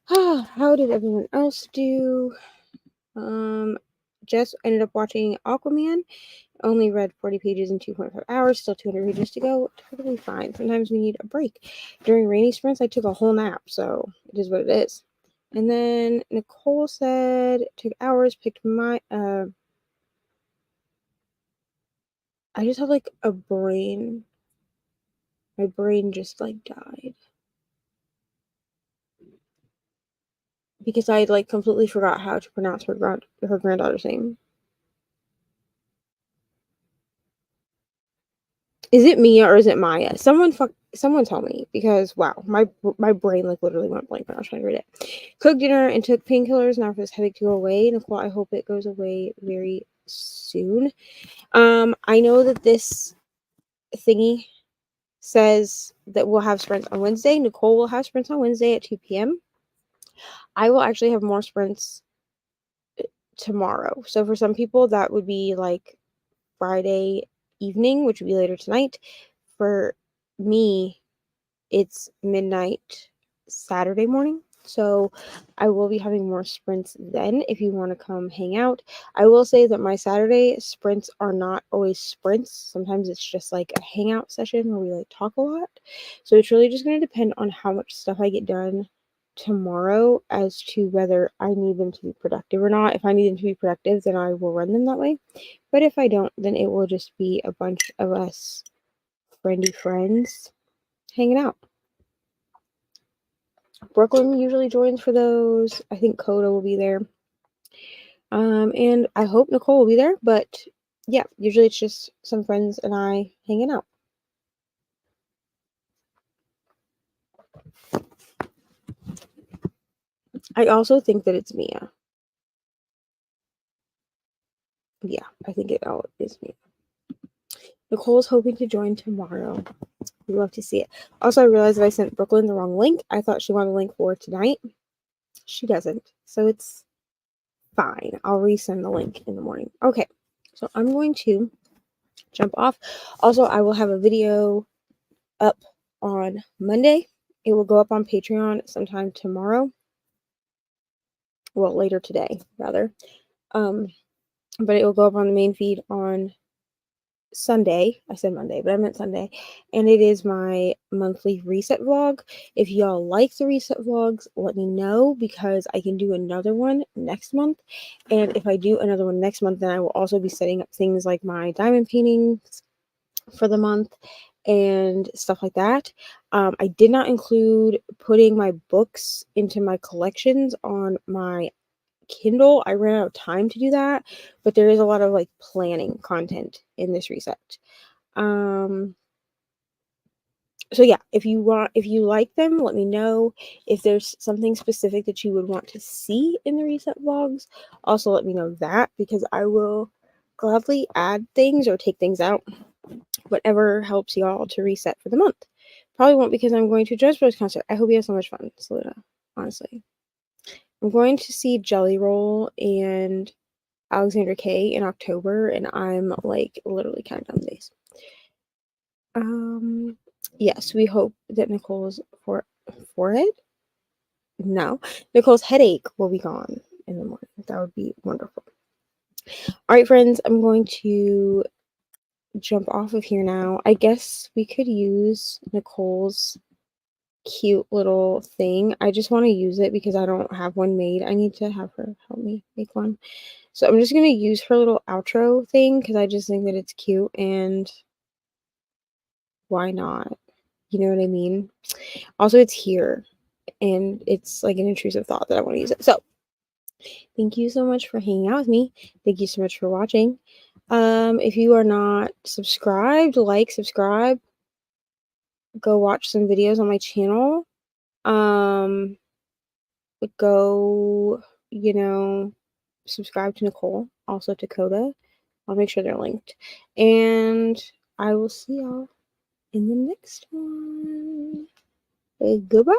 How did everyone else do? Jess ended up watching Aquaman. Only read 40 pages in 2.5 hours. Still 200 pages to go. Totally fine. Sometimes we need a break. During rainy sprints, I took a whole nap. So it is what it is. And then Nicole said, took hours, picked my, I just have like a brain. My brain just like died. Because I like completely forgot how to pronounce her granddaughter's name. Is it Mia or is it Maya? Someone tell me, because wow, my brain like literally went blank when I was trying to read it. Cooked dinner and took painkillers. Now for this headache to go away. Nicole, I hope it goes away very soon. I know that this thingy says that we'll have sprints on Wednesday. Nicole will have sprints on Wednesday at 2 p.m. I will actually have more sprints tomorrow. So for some people, that would be like Friday evening, which would be later tonight. For me, it's midnight Saturday morning. So I will be having more sprints then if you want to come hang out. I will say that my Saturday sprints are not always sprints. Sometimes it's just like a hangout session where we like talk a lot. So it's really just going to depend on how much stuff I get done tomorrow as to whether I need them to be productive or not. If I need them to be productive, then I will run them that way. But if I don't, then it will just be a bunch of us friendly friends hanging out. Brooklyn usually joins for those. I think Coda will be there. And I hope Nicole will be there, but yeah, usually it's just some friends and I hanging out. I also think that it's Mia. Yeah, I think it all is Mia. Nicole's hoping to join tomorrow. We'd love to see it. Also, I realized that I sent Brooklyn the wrong link. I thought she wanted a link for tonight. She doesn't. So it's fine. I'll resend the link in the morning. Okay. So I'm going to jump off. Also, I will have a video up on Monday. It will go up on Patreon sometime tomorrow. Well, later today, rather. But it will go up on the main feed on Sunday. I said Monday, but I meant Sunday. And it is my monthly reset vlog. If y'all like the reset vlogs, let me know, because I can do another one next month. And if I do another one next month, then I will also be setting up things like my diamond paintings for the month and stuff like that. I did not include putting my books into my collections on my Kindle. I ran out of time to do that, but there is a lot of like planning content in this reset. So yeah, if you like them, let me know. If there's something specific that you would want to see in the reset vlogs, also let me know that, because I will gladly add things or take things out, whatever helps y'all to reset for the month. Probably won't, because I'm going to a Jonas Brothers concert. I hope you have so much fun, Selena, honestly. I'm going to see Jelly Roll and Alexander K in October, and I'm like literally counting down the days. Yes, we hope that Nicole's forehead? No. Nicole's headache will be gone in the morning. That would be wonderful. All right, friends, I'm going to jump off of here now. I guess we could use Nicole's cute little thing. I just want to use it because I don't have one made. I need to have her help me make one. So I'm just going to use her little outro thing because I just think that it's cute, and why not? You know what I mean? Also, it's here, and it's like an intrusive thought that I want to use it. So thank you so much for hanging out with me. Thank you so much for watching. If you are not subscribed, subscribe, go watch some videos on my channel. Go, subscribe to Nicole, also to Coda. I'll make sure they're linked. And I will see y'all in the next one. Goodbye.